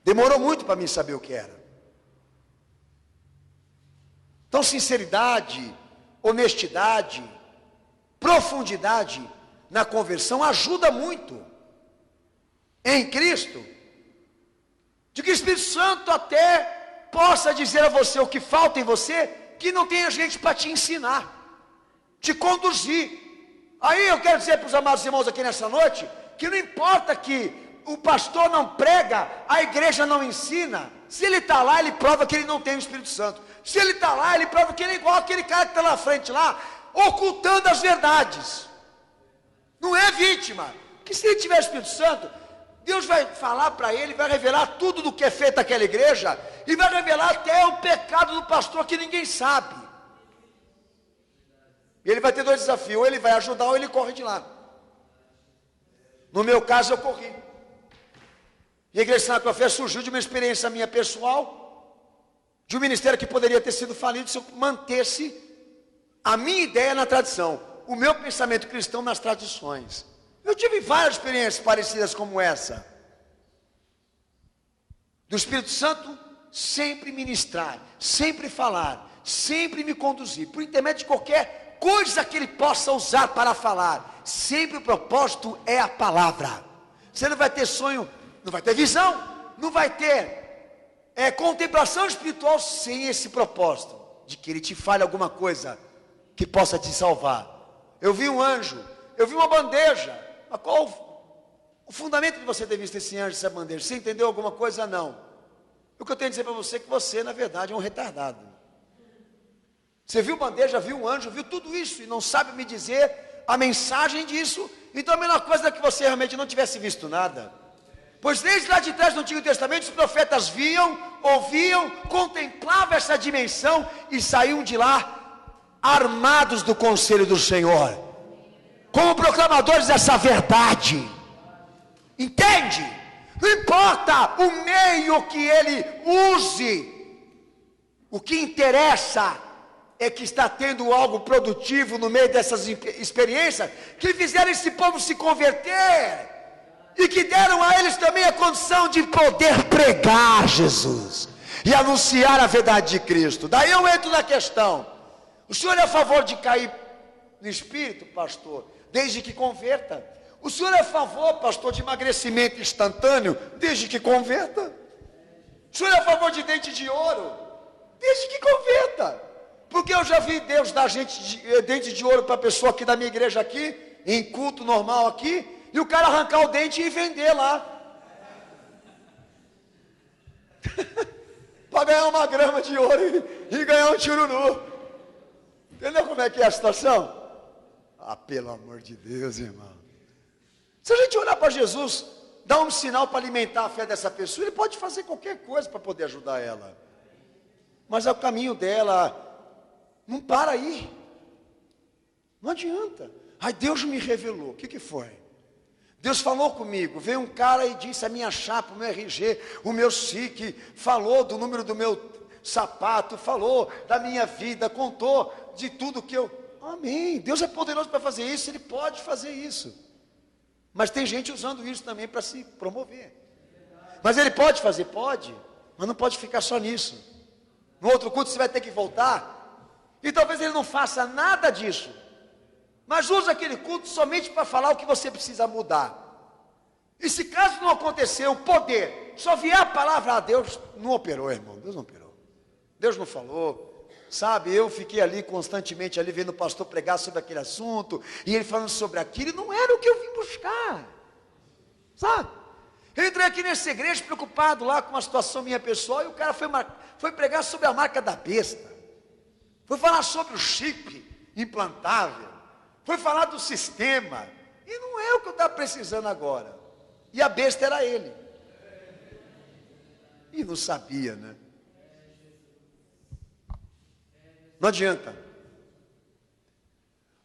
Demorou muito para mim saber o que era. Então, sinceridade, honestidade, profundidade na conversão ajuda muito em Cristo, de que o Espírito Santo até possa dizer a você o que falta em você, que não tenha gente para te ensinar, te conduzir. Aí eu quero dizer para os amados irmãos aqui nessa noite, que não importa que o pastor não prega, a igreja não ensina. Se ele está lá, ele prova que ele não tem o Espírito Santo. Se ele está lá, ele prova que ele é igual aquele cara que está na frente lá, ocultando as verdades. Não é vítima. Que se ele tiver o Espírito Santo, Deus vai falar para ele, vai revelar tudo do que é feito naquela igreja, e vai revelar até o pecado do pastor que ninguém sabe. E ele vai ter dois desafios: ou ele vai ajudar ou ele corre de lá. No meu caso eu corri. E a Igreja Sinal com a Fé surgiu de uma experiência minha pessoal, de um ministério que poderia ter sido falido se eu mantesse a minha ideia na tradição, o meu pensamento cristão nas tradições. Eu tive várias experiências parecidas como essa, do Espírito Santo sempre ministrar, sempre falar, sempre me conduzir, por intermédio de qualquer coisa que ele possa usar para falar. Sempre o propósito é a palavra. Você não vai ter sonho, não vai ter visão, não vai ter contemplação espiritual sem esse propósito, de que ele te fale alguma coisa que possa te salvar. Eu vi um anjo, eu vi uma bandeja. Mas qual o fundamento de você ter visto esse anjo, essa bandeja? Você entendeu alguma coisa? Não. O que eu tenho a dizer para você é que você, na verdade, é um retardado. Você viu bandeja, viu um anjo, viu tudo isso e não sabe me dizer a mensagem disso. Então a melhor coisa é que você realmente não tivesse visto nada. Pois desde lá de trás do Antigo Testamento, os profetas viam, ouviam, contemplavam essa dimensão e saíam de lá armados do conselho do Senhor, como proclamadores dessa verdade. Entende? Não importa o meio que ele use, o que interessa é que está tendo algo produtivo no meio dessas experiências, que fizeram esse povo se converter, e que deram a eles também a condição de poder pregar Jesus, e anunciar a verdade de Cristo. Daí eu entro na questão, o senhor é a favor de cair no espírito, pastor, desde que converta? O senhor é a favor, pastor, de emagrecimento instantâneo, desde que converta? O senhor é a favor de dente de ouro, desde que converta? Porque eu já vi Deus dar dente de ouro para a pessoa aqui da minha igreja aqui, em culto normal aqui, e o cara arrancar o dente e vender lá. Para ganhar uma grama de ouro e ganhar um chururu. Entendeu como é que é a situação? Ah, pelo amor de Deus, irmão. Se a gente olhar para Jesus, dar um sinal para alimentar a fé dessa pessoa, ele pode fazer qualquer coisa para poder ajudar ela. Mas é o caminho dela. Não para aí. Não adianta. Ai, Deus me revelou. O que foi? Deus falou comigo. Veio um cara e disse a minha chapa, o meu RG, o meu SIC, falou do número do meu sapato, falou da minha vida, contou de tudo que eu... Amém. Deus é poderoso para fazer isso, Ele pode fazer isso. Mas tem gente usando isso também para se promover. Mas Ele pode fazer? Pode. Mas não pode ficar só nisso. No outro culto você vai ter que voltar. E talvez ele não faça nada disso, mas usa aquele culto somente para falar o que você precisa mudar. E se caso não acontecer o poder, só vier a palavra, Deus não operou, irmão, Deus não operou, Deus não falou, sabe? Eu fiquei ali constantemente ali vendo o pastor pregar sobre aquele assunto, e ele falando sobre aquilo, e não era o que eu vim buscar, sabe? Eu entrei aqui nessa igreja preocupado lá com uma situação minha pessoal, e o cara foi pregar sobre a marca da besta. Foi falar sobre o chip implantável, foi falar do sistema, e não é o que eu estava precisando agora, e a besta era ele, e não sabia, né? Não adianta,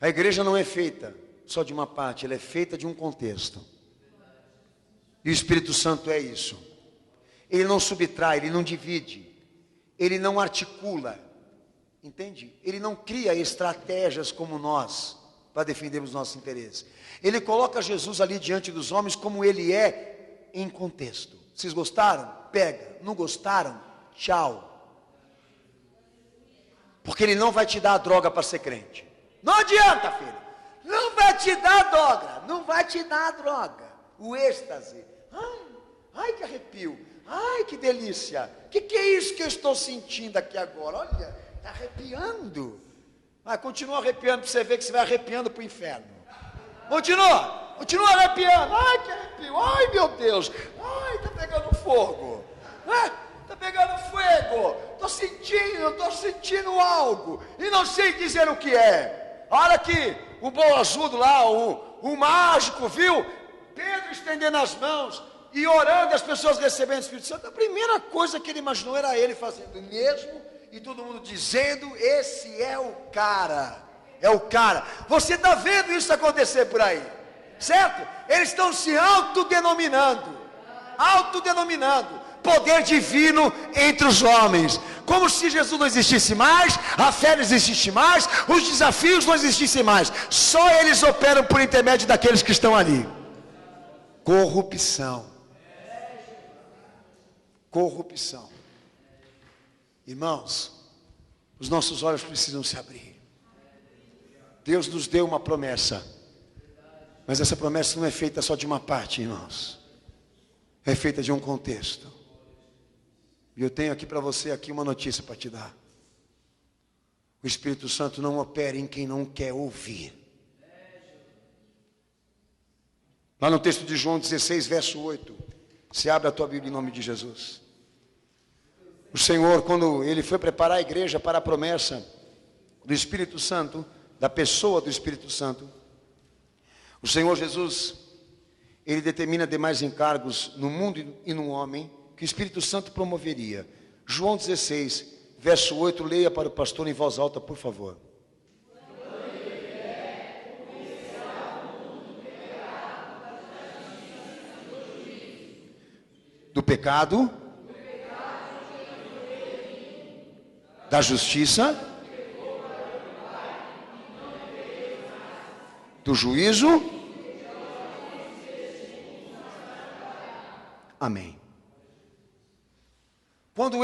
a igreja não é feita só de uma parte, ela é feita de um contexto, e o Espírito Santo é isso, ele não subtrai, ele não divide, ele não articula, entende? Ele não cria estratégias como nós, para defendermos nossos interesses. Ele coloca Jesus ali diante dos homens como ele é em contexto. Vocês gostaram? Pega. Não gostaram? Tchau. Porque ele não vai te dar a droga para ser crente. Não adianta, filho. Não vai te dar a droga. Não vai te dar a droga. O êxtase. Ai, que arrepio. Ai, que delícia. O que é isso que eu estou sentindo aqui agora? Olha. Está arrepiando. Mas continua arrepiando para você ver que você vai arrepiando para o inferno. Continua arrepiando. Ai, que arrepio. Ai, meu Deus. Ai, está pegando fogo. Está pegando fogo. Estou sentindo algo. E não sei dizer o que é. Olha aqui, o boazudo lá, o mágico, viu? Pedro estendendo as mãos e orando, as pessoas recebendo o Espírito Santo. A primeira coisa que ele imaginou era ele fazendo o mesmo. E todo mundo dizendo, esse é o cara, você está vendo isso acontecer por aí, certo? Eles estão se autodenominando, poder divino entre os homens, como se Jesus não existisse mais, a fé não existisse mais, os desafios não existissem mais, só eles operam por intermédio daqueles que estão ali. Corrupção. Irmãos, os nossos olhos precisam se abrir. Deus nos deu uma promessa, mas essa promessa não é feita só de uma parte, irmãos. É feita de um contexto. E eu tenho aqui para você aqui uma notícia para te dar. O Espírito Santo não opera em quem não quer ouvir. Lá no texto de João 16, verso 8. Se abre a tua Bíblia em nome de Jesus. O Senhor, quando Ele foi preparar a igreja para a promessa do Espírito Santo, da pessoa do Espírito Santo, o Senhor Jesus, Ele determina demais encargos no mundo e no homem, que o Espírito Santo promoveria. João 16, verso 8, leia para o pastor em voz alta, por favor. do pecado, da justiça, do juízo. Amém. Quando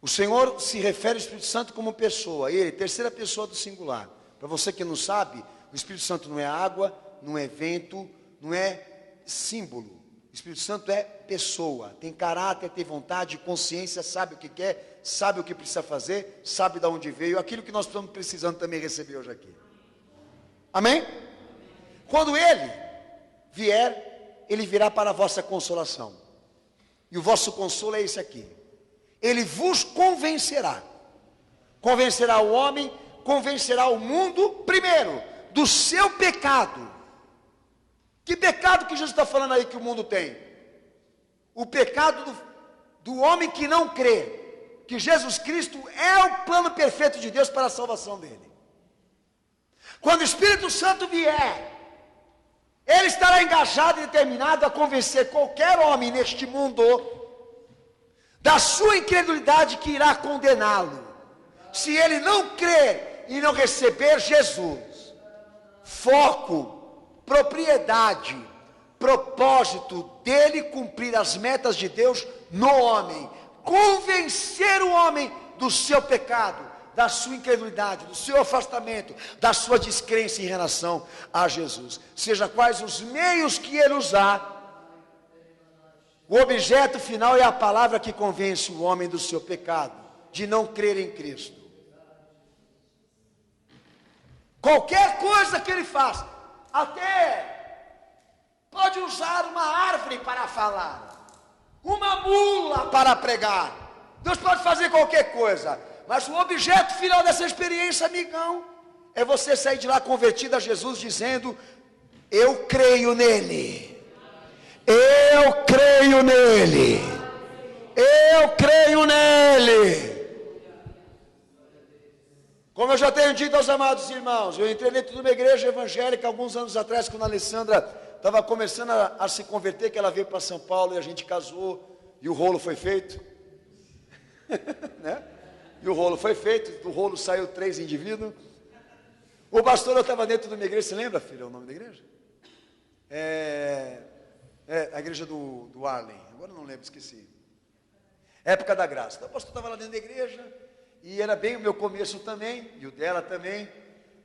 o Senhor se refere ao Espírito Santo como pessoa, ele, terceira pessoa do singular. Para você que não sabe, o Espírito Santo não é água, não é vento, não é símbolo. O Espírito Santo é pessoa, tem caráter, tem vontade, consciência, sabe o que quer, sabe o que precisa fazer, sabe de onde veio, aquilo que nós estamos precisando também receber hoje aqui. Amém? Quando ele vier, ele virá para a vossa consolação. E o vosso consolo é esse aqui. Ele vos convencerá. Convencerá o homem, convencerá o mundo, primeiro, do seu pecado. Que pecado que Jesus está falando aí que o mundo tem? O pecado do homem que não crê que Jesus Cristo é o plano perfeito de Deus para a salvação dele. Quando o Espírito Santo vier, ele estará engajado e determinado a convencer qualquer homem neste mundo da sua incredulidade que irá condená-lo, se ele não crer e não receber Jesus. Foco, propriedade, propósito dele cumprir as metas de Deus no homem, convencer o homem do seu pecado, da sua incredulidade, do seu afastamento, da sua descrença em relação a Jesus. Seja quais os meios que ele usar, o objeto final é a palavra que convence o homem do seu pecado, de não crer em Cristo. Qualquer coisa que ele faça, até pode usar uma árvore para falar, uma mula para pregar. Deus pode fazer qualquer coisa, mas o objeto final dessa experiência, amigão, é você sair de lá convertido a Jesus, dizendo: eu creio nele, eu creio nele, eu creio nele. Como eu já tenho dito aos amados irmãos, eu entrei dentro de uma igreja evangélica alguns anos atrás, quando a Alessandra estava começando a se converter, que ela veio para São Paulo e a gente casou, e o rolo foi feito. Né? E o rolo foi feito, do rolo saiu 3 indivíduos. O pastor, eu estava dentro de uma igreja, você lembra, filho, o nome da igreja? A igreja do Arlen, agora eu não lembro, esqueci. Época da Graça. Então o pastor estava lá dentro da igreja, e era bem o meu começo também, e o dela também.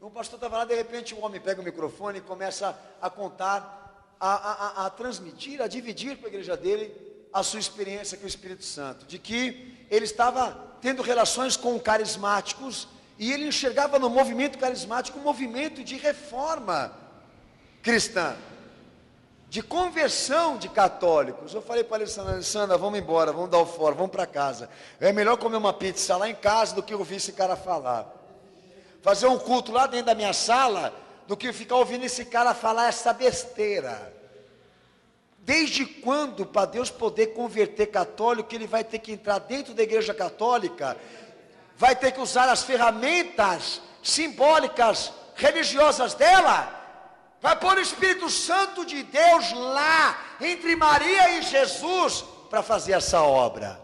O pastor estava lá, de repente o homem pega o microfone e começa a contar, a transmitir, a dividir para a igreja dele a sua experiência com o Espírito Santo, de que ele estava tendo relações com carismáticos, e ele enxergava no movimento carismático um movimento de reforma cristã, de conversão de católicos. Eu falei para a Alessandra, vamos embora, vamos dar o fora, vamos para casa. É melhor comer uma pizza lá em casa do que ouvir esse cara falar. Fazer um culto lá dentro da minha sala, do que ficar ouvindo esse cara falar essa besteira. Desde quando, para Deus poder converter católico, ele vai ter que entrar dentro da igreja católica, vai ter que usar as ferramentas simbólicas, religiosas dela, vai pôr o Espírito Santo de Deus lá, entre Maria e Jesus, para fazer essa obra.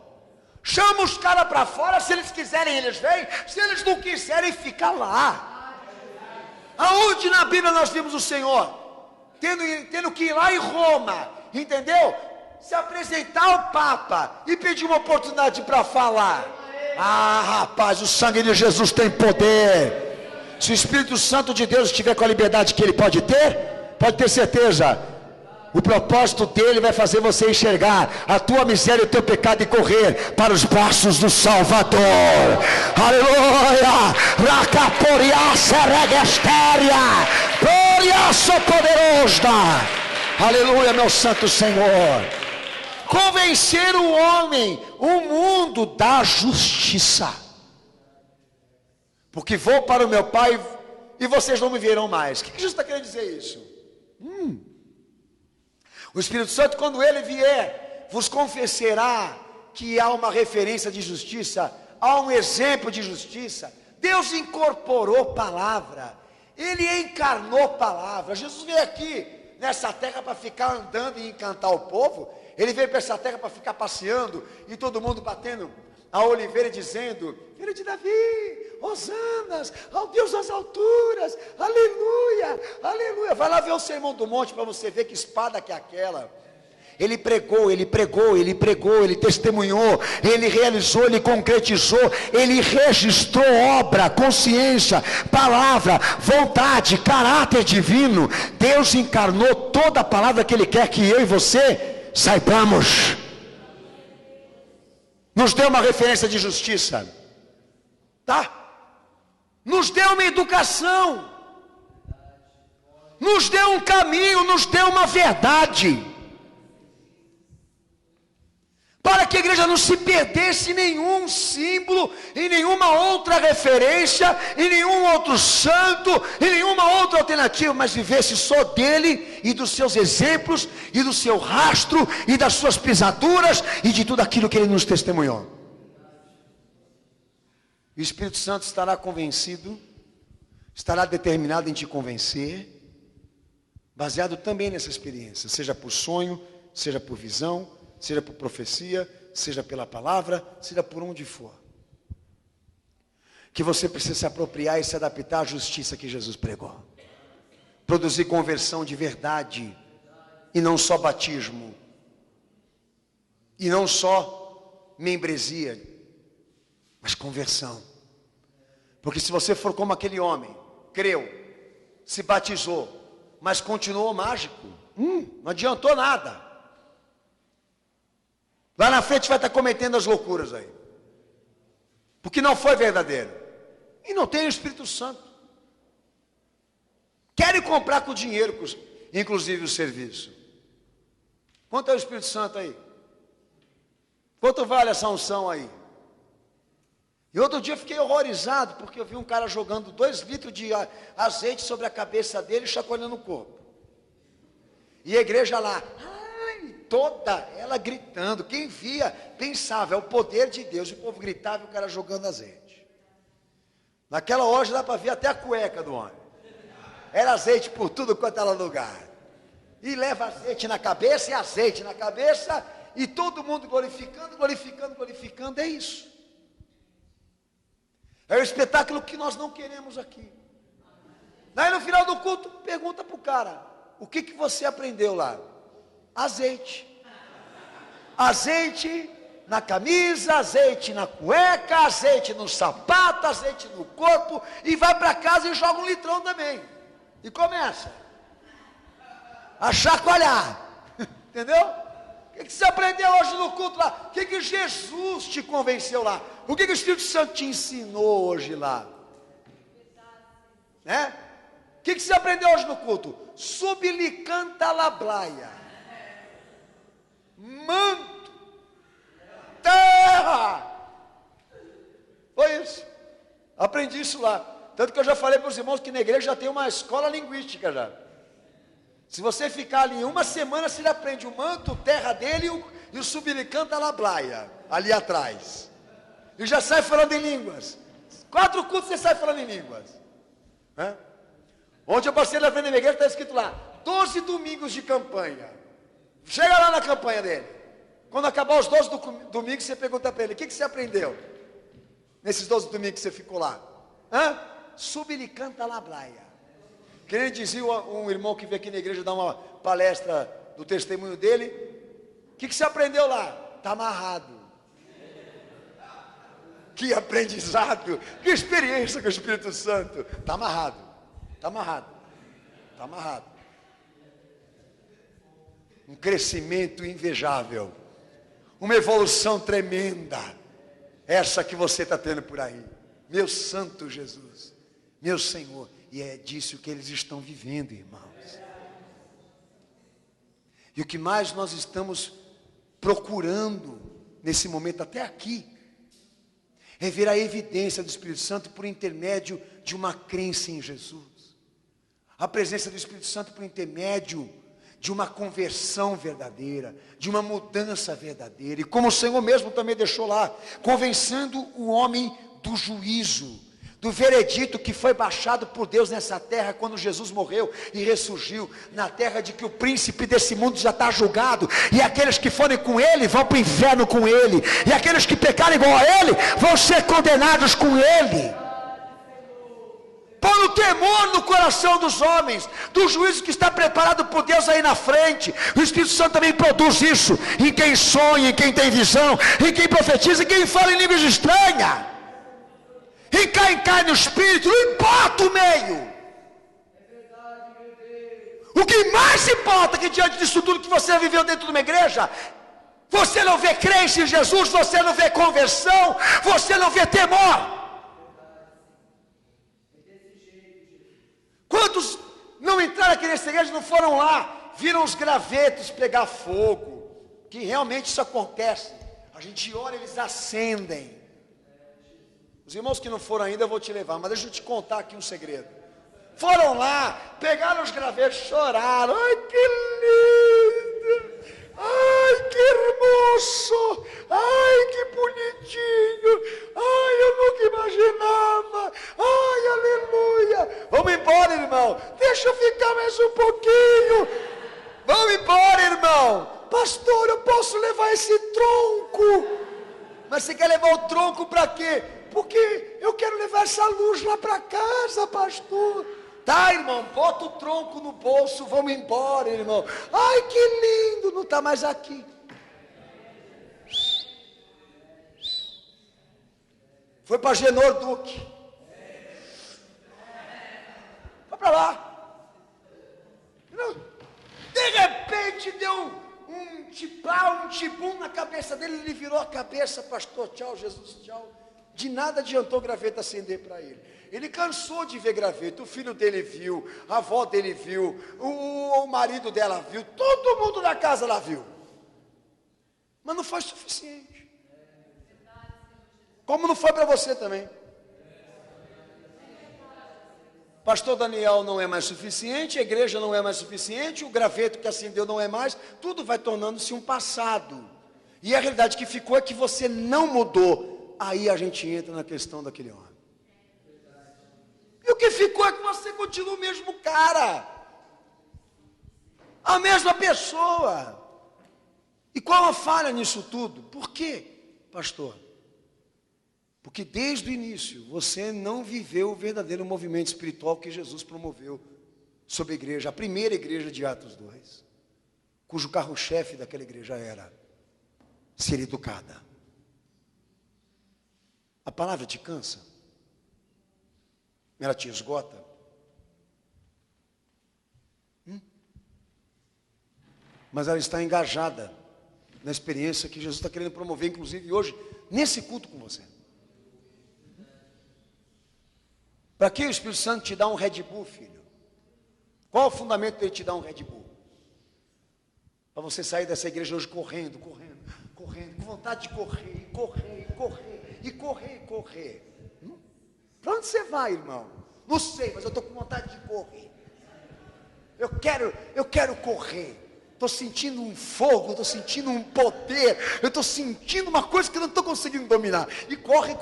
Chama os caras para fora, se eles quiserem eles vêm, se eles não quiserem fica lá. Aonde na Bíblia nós vimos o Senhor tendo que ir lá em Roma, entendeu? Se apresentar ao Papa e pedir uma oportunidade para falar. Ah, rapaz, o sangue de Jesus tem poder. Se o Espírito Santo de Deus estiver com a liberdade que ele pode ter certeza, o propósito dele vai fazer você enxergar a tua miséria e o teu pecado e correr para os braços do Salvador. Aleluia! Aleluia, meu santo Senhor. Convencer o homem, o mundo da justiça. Porque vou para o meu Pai e vocês não me verão mais. O que Jesus está querendo dizer isso? O Espírito Santo, quando ele vier, vos confessará que há uma referência de justiça, há um exemplo de justiça. Deus incorporou palavra, ele encarnou palavra. Jesus veio aqui nessa terra para ficar andando e encantar o povo. Ele veio para essa terra para ficar passeando e todo mundo batendo a oliveira dizendo: filho de Davi, hosanas ao Deus das alturas, aleluia, aleluia. Vai lá ver o Sermão do Monte para você ver que espada que é aquela. Ele pregou, ele testemunhou, ele realizou, ele concretizou, ele registrou obra, consciência, palavra, vontade, caráter divino. Deus encarnou toda a palavra que ele quer que eu e você saibamos. Nos deu uma referência de justiça, tá? Nos deu uma educação, nos deu um caminho, nos deu uma verdade, para que a igreja não se perdesse em nenhum símbolo, em nenhuma outra referência, em nenhum outro santo, em nenhuma outra alternativa, mas vivesse só dele e dos seus exemplos, e do seu rastro, e das suas pisaduras, e de tudo aquilo que ele nos testemunhou. O Espírito Santo estará convencido, estará determinado em te convencer, baseado também nessa experiência, seja por sonho, seja por visão, seja por profecia, seja pela palavra, seja por onde for, que você precisa se apropriar e se adaptar à justiça que Jesus pregou, produzir conversão de verdade, e não só batismo, e não só membresia, mas conversão. Porque se você for como aquele homem, creu, se batizou, mas continuou mágico, não adiantou nada. Lá na frente vai estar cometendo as loucuras aí, porque não foi verdadeiro, e não tem o Espírito Santo. Querem comprar com dinheiro, inclusive o serviço. Quanto é o Espírito Santo aí? Quanto vale essa unção aí? E outro dia eu fiquei horrorizado, porque eu vi um cara jogando 2 litros de azeite sobre a cabeça dele e chacoalhando o corpo, e a igreja lá, toda ela gritando. Quem via pensava, é o poder de Deus. O povo gritava e o cara jogando azeite. Naquela hora já dá para ver até a cueca do homem. Era azeite por tudo quanto era lugar. E leva azeite na cabeça, e azeite na cabeça, e todo mundo glorificando, glorificando, glorificando. É isso. É o espetáculo que nós não queremos aqui. Daí no final do culto, pergunta para o cara: o que você aprendeu lá? Azeite. Azeite na camisa, azeite na cueca, azeite no sapato, azeite no corpo, e vai para casa e joga 1 litrão também, e começa a chacoalhar. Entendeu? O que você aprendeu hoje no culto lá? O que Jesus te convenceu lá? O que o Espírito Santo te ensinou hoje lá? Né? O que você aprendeu hoje no culto? Sublicanta lablaia, manto, terra. Foi isso. Aprendi isso lá. Tanto que eu já falei para os irmãos que na igreja já tem uma escola linguística já. Se você ficar ali 1 semana, você aprende o manto, terra dele e o sublicanta lablaia ali atrás. E já sai falando em línguas. 4 cultos você sai falando em línguas. Ontem eu passei na frente da minha igreja, está escrito lá: 12 domingos de campanha. Chega lá na campanha dele. Quando acabar os 12 domingos, você pergunta para ele: o que você aprendeu nesses 12 domingos que você ficou lá? Sublicanta lablaia. Que nem dizia um irmão que veio aqui na igreja dar uma palestra do testemunho dele: o que você aprendeu lá? Está amarrado. Que aprendizado, que experiência com o Espírito Santo. Está amarrado, está amarrado, está amarrado. Um crescimento invejável, uma evolução tremenda, essa que você está tendo por aí, meu santo Jesus, meu Senhor. E é disso que eles estão vivendo, irmãos. E o que mais nós estamos procurando nesse momento até aqui é ver a evidência do Espírito Santo por intermédio de uma crença em Jesus, a presença do Espírito Santo por intermédio de uma conversão verdadeira, de uma mudança verdadeira. E como o Senhor mesmo também deixou lá, convencendo o homem do juízo do veredito que foi baixado por Deus nessa terra, quando Jesus morreu e ressurgiu, na terra, de que o príncipe desse mundo já está julgado, e aqueles que forem com ele, vão para o inferno com ele, e aqueles que pecarem igual a ele, vão ser condenados com ele. Põe o temor no coração dos homens, do juízo que está preparado por Deus aí na frente. O Espírito Santo também produz isso, em quem sonha, em quem tem visão, em quem profetiza, em quem fala em línguas estranhas. Em quem cai no Espírito, não importa o meio. O que mais importa é que diante disso tudo que você viveu dentro de uma igreja, você não vê crença em Jesus, você não vê conversão, você não vê temor. Quantos não entraram aqui nessa igreja, não foram lá, viram os gravetos pegar fogo, que realmente isso acontece. A gente ora, eles acendem. Os irmãos que não foram ainda, eu vou te levar, mas deixa eu te contar aqui um segredo. Foram lá, pegaram os gravetos, choraram. Ai, que lindo! Ai, que hermoso! Ai, que bonitinho! Ai, eu nunca imaginava! Ai, aleluia! Vamos embora, irmão! Deixa eu ficar mais um pouquinho! Vamos embora, irmão! Pastor, eu posso levar esse tronco? Mas você quer levar o tronco para quê? Porque eu quero levar essa luz lá para casa, pastor. Tá, irmão, bota o tronco no bolso, vamos embora, irmão. Ai, que lindo, não está mais aqui. Foi para Genor Duque. Foi para lá. De repente deu um tipau, um tibum na cabeça dele. Ele virou a cabeça, pastor, tchau, Jesus, tchau. De nada adiantou o graveto acender para ele. Ele cansou de ver graveto. O filho dele viu, a avó dele viu, o marido dela viu, todo mundo da casa lá viu. Mas não foi suficiente. Como não foi para você também. Pastor Daniel não é mais suficiente, a igreja não é mais suficiente, o graveto que acendeu não é mais, tudo vai tornando-se um passado. E a realidade que ficou é que você não mudou. Aí a gente entra na questão daquele homem. E o que ficou é que você continua o mesmo cara, a mesma pessoa. E qual a falha nisso tudo? Por quê, pastor? Porque desde o início você não viveu o verdadeiro movimento espiritual que Jesus promoveu sobre a igreja, a primeira igreja de Atos 2, cujo carro-chefe daquela igreja era ser educada. A palavra te cansa? Ela te esgota? Mas ela está engajada na experiência que Jesus está querendo promover, inclusive hoje, nesse culto com você. Para que o Espírito Santo te dá um Red Bull, filho? Qual é o fundamento dele te dar um Red Bull? Para você sair dessa igreja hoje correndo, com vontade de correr. Para onde você vai, irmão? Não sei, mas eu estou com vontade de correr. Eu quero correr. Estou sentindo um fogo, estou sentindo um poder, eu estou sentindo uma coisa que eu não estou conseguindo dominar. E corre.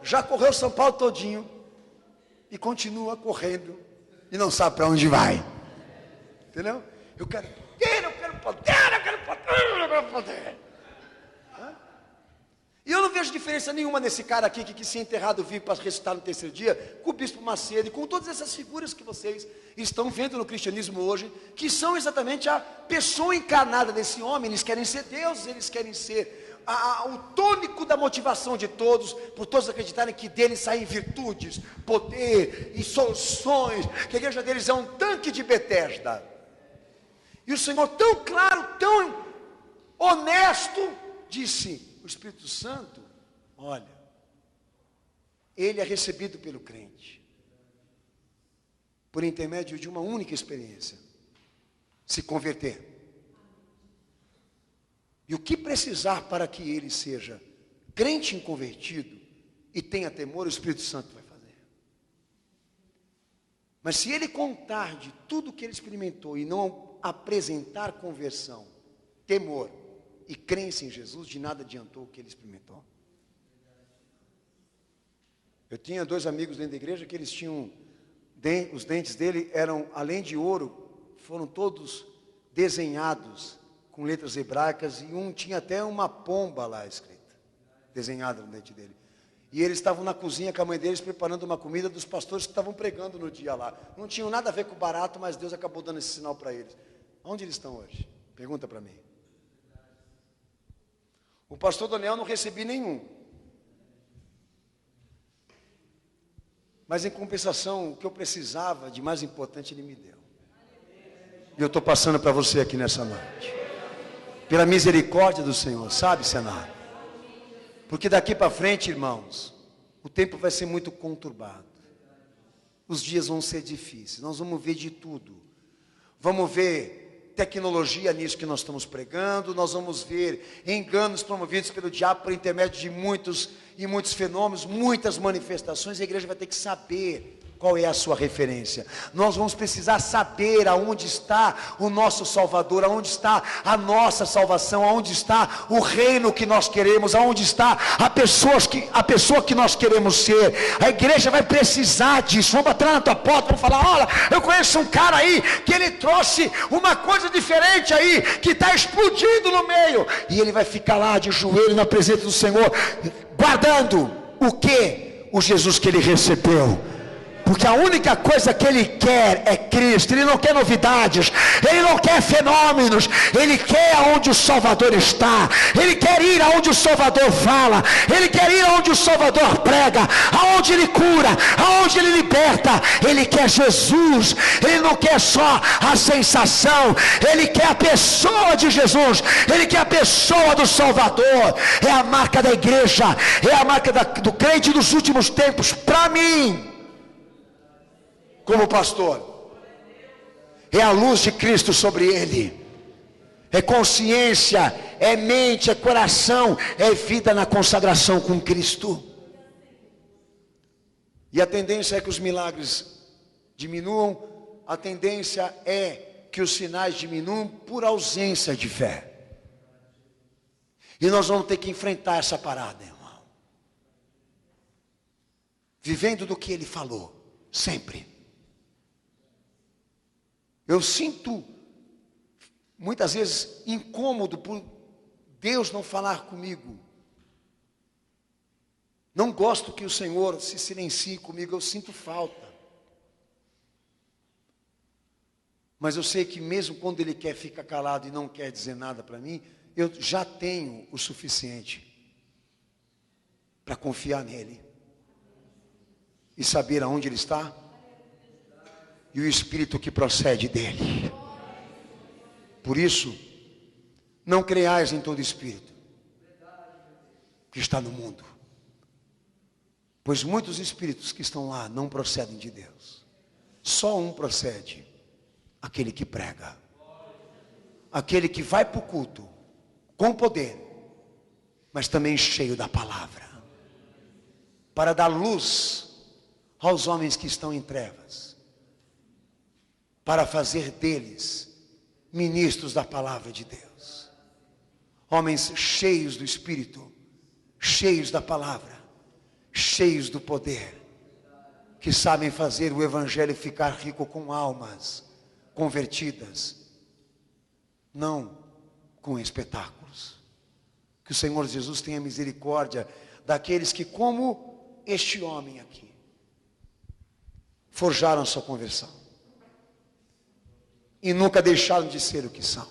Já correu São Paulo todinho. E continua correndo. E não sabe para onde vai. Entendeu? Eu quero poder. E eu não vejo diferença nenhuma nesse cara aqui que quis ser enterrado vivo para ressuscitar no terceiro dia, com o bispo Macedo e com todas essas figuras que vocês estão vendo no cristianismo hoje, que são exatamente a pessoa encarnada desse homem. Eles querem ser Deus, eles querem ser o tônico da motivação de todos, por todos acreditarem que deles saem virtudes, poder e soluções, que a igreja deles é um tanque de Betesda. E o Senhor, tão claro, tão honesto, disse: o Espírito Santo, olha, ele é recebido pelo crente, por intermédio de uma única experiência: se converter. E o que precisar para que ele seja crente inconvertido e tenha temor, o Espírito Santo vai fazer. Mas se ele contar de tudo que ele experimentou e não apresentar conversão, temor e crença em Jesus, de nada adiantou o que ele experimentou. Eu tinha 2 amigos dentro da igreja que eles tinham, os dentes dele eram, além de ouro, foram todos desenhados com letras hebraicas, e um tinha até uma pomba lá escrita, desenhada no dente dele. E eles estavam na cozinha com a mãe deles preparando uma comida dos pastores que estavam pregando no dia lá. Não tinham nada a ver com o barato, mas Deus acabou dando esse sinal para eles. Onde eles estão hoje? Pergunta para mim. O pastor Daniel não recebi nenhum. Mas em compensação, o que eu precisava de mais importante ele me deu. E eu estou passando para você aqui nessa noite. Pela misericórdia do Senhor, sabe, Senado? Porque daqui para frente, irmãos, o tempo vai ser muito conturbado. Os dias vão ser difíceis. Nós vamos ver de tudo. Vamos ver tecnologia nisso que nós estamos pregando. Nós vamos ver enganos promovidos pelo diabo por intermédio de muitos fenômenos, muitas manifestações. A igreja vai ter que saber qual é a sua referência. Nós vamos precisar saber aonde está o nosso Salvador, aonde está a nossa salvação, aonde está o reino que nós queremos, aonde está a pessoa que nós queremos ser. A igreja vai precisar disso. Vamos bater na tua porta, vamos falar: olha, eu conheço um cara aí que ele trouxe uma coisa diferente aí, que está explodindo no meio, e ele vai ficar lá de joelho na presença do Senhor, guardando o que? O Jesus que ele recebeu. Porque a única coisa que ele quer é Cristo. Ele não quer novidades, ele não quer fenômenos, ele quer aonde o Salvador está. Ele quer ir aonde o Salvador fala, ele quer ir aonde o Salvador prega, aonde ele cura, aonde ele liberta. Ele quer Jesus. Ele não quer só a sensação, ele quer a pessoa de Jesus, ele quer a pessoa do Salvador. É a marca da igreja, é a marca do crente dos últimos tempos. Para mim, como pastor, é a luz de Cristo sobre ele, é consciência, é mente, é coração, é vida na consagração com Cristo. E a tendência é que os milagres diminuam, a tendência é que os sinais diminuam por ausência de fé. E nós vamos ter que enfrentar essa parada, irmão, vivendo do que ele falou, sempre. Eu sinto, muitas vezes, incômodo por Deus não falar comigo. Não gosto que o Senhor se silencie comigo, eu sinto falta. Mas eu sei que mesmo quando Ele quer ficar calado e não quer dizer nada para mim, eu já tenho o suficiente para confiar nele e saber aonde Ele está e o Espírito que procede dele. Por isso, não creiais em todo espírito que está no mundo, pois muitos espíritos que estão lá não procedem de Deus. Só um procede: aquele que prega, aquele que vai para o culto com poder, mas também cheio da palavra, para dar luz aos homens que estão em trevas, para fazer deles ministros da palavra de Deus, homens cheios do Espírito, cheios da palavra, cheios do poder, que sabem fazer o evangelho ficar rico com almas convertidas, não com espetáculos. Que o Senhor Jesus tenha misericórdia daqueles que, como este homem aqui, forjaram a sua conversão e nunca deixaram de ser o que são,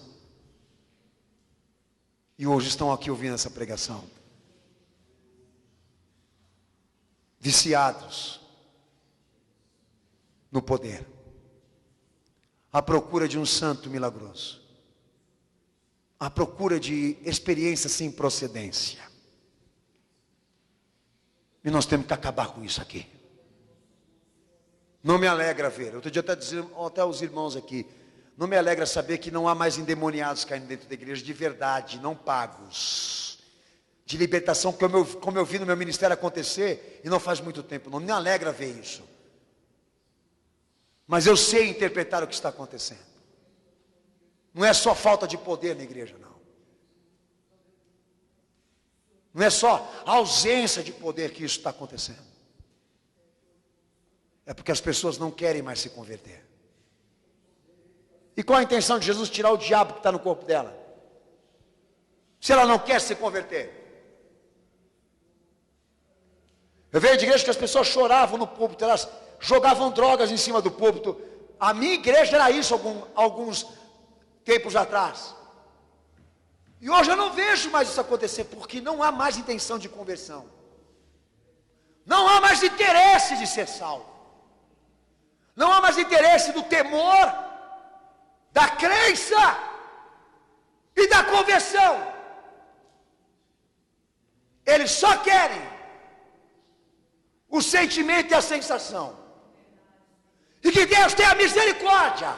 e hoje estão aqui ouvindo essa pregação, viciados no poder, à procura de um santo milagroso, à procura de experiência sem procedência. E nós temos que acabar com isso aqui. Não me alegra ver, outro dia até os irmãos aqui, não me alegra saber que não há mais endemoniados caindo dentro da igreja, de verdade, não pagos, de libertação, como eu vi no meu ministério acontecer, e não faz muito tempo. Não me alegra ver isso, mas eu sei interpretar o que está acontecendo. Não é só falta de poder na igreja, não. Não é só a ausência de poder que isso está acontecendo. É porque as pessoas não querem mais se converter. E qual a intenção de Jesus? Tirar o diabo que está no corpo dela. Se ela não quer se converter. Eu vejo de igreja que as pessoas choravam no púlpito, elas jogavam drogas em cima do púlpito. A minha igreja era isso alguns tempos atrás. E hoje eu não vejo mais isso acontecer, porque não há mais intenção de conversão. Não há mais interesse de ser salvo. Não há mais interesse do temor, da crença e da conversão. Eles só querem o sentimento e a sensação. E que Deus tenha misericórdia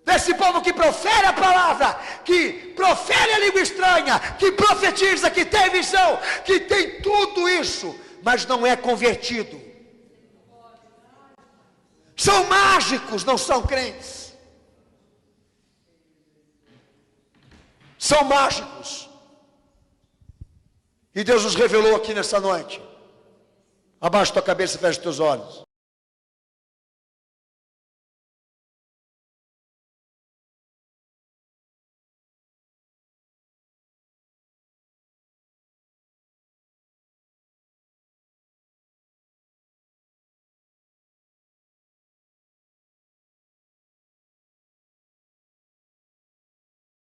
desse povo que profere a palavra, que profere a língua estranha, que profetiza, que tem visão, que tem tudo isso, mas não é convertido. São mágicos, não são crentes. São mágicos. E Deus nos revelou aqui nessa noite. Abaixa tua cabeça e fecha os teus olhos.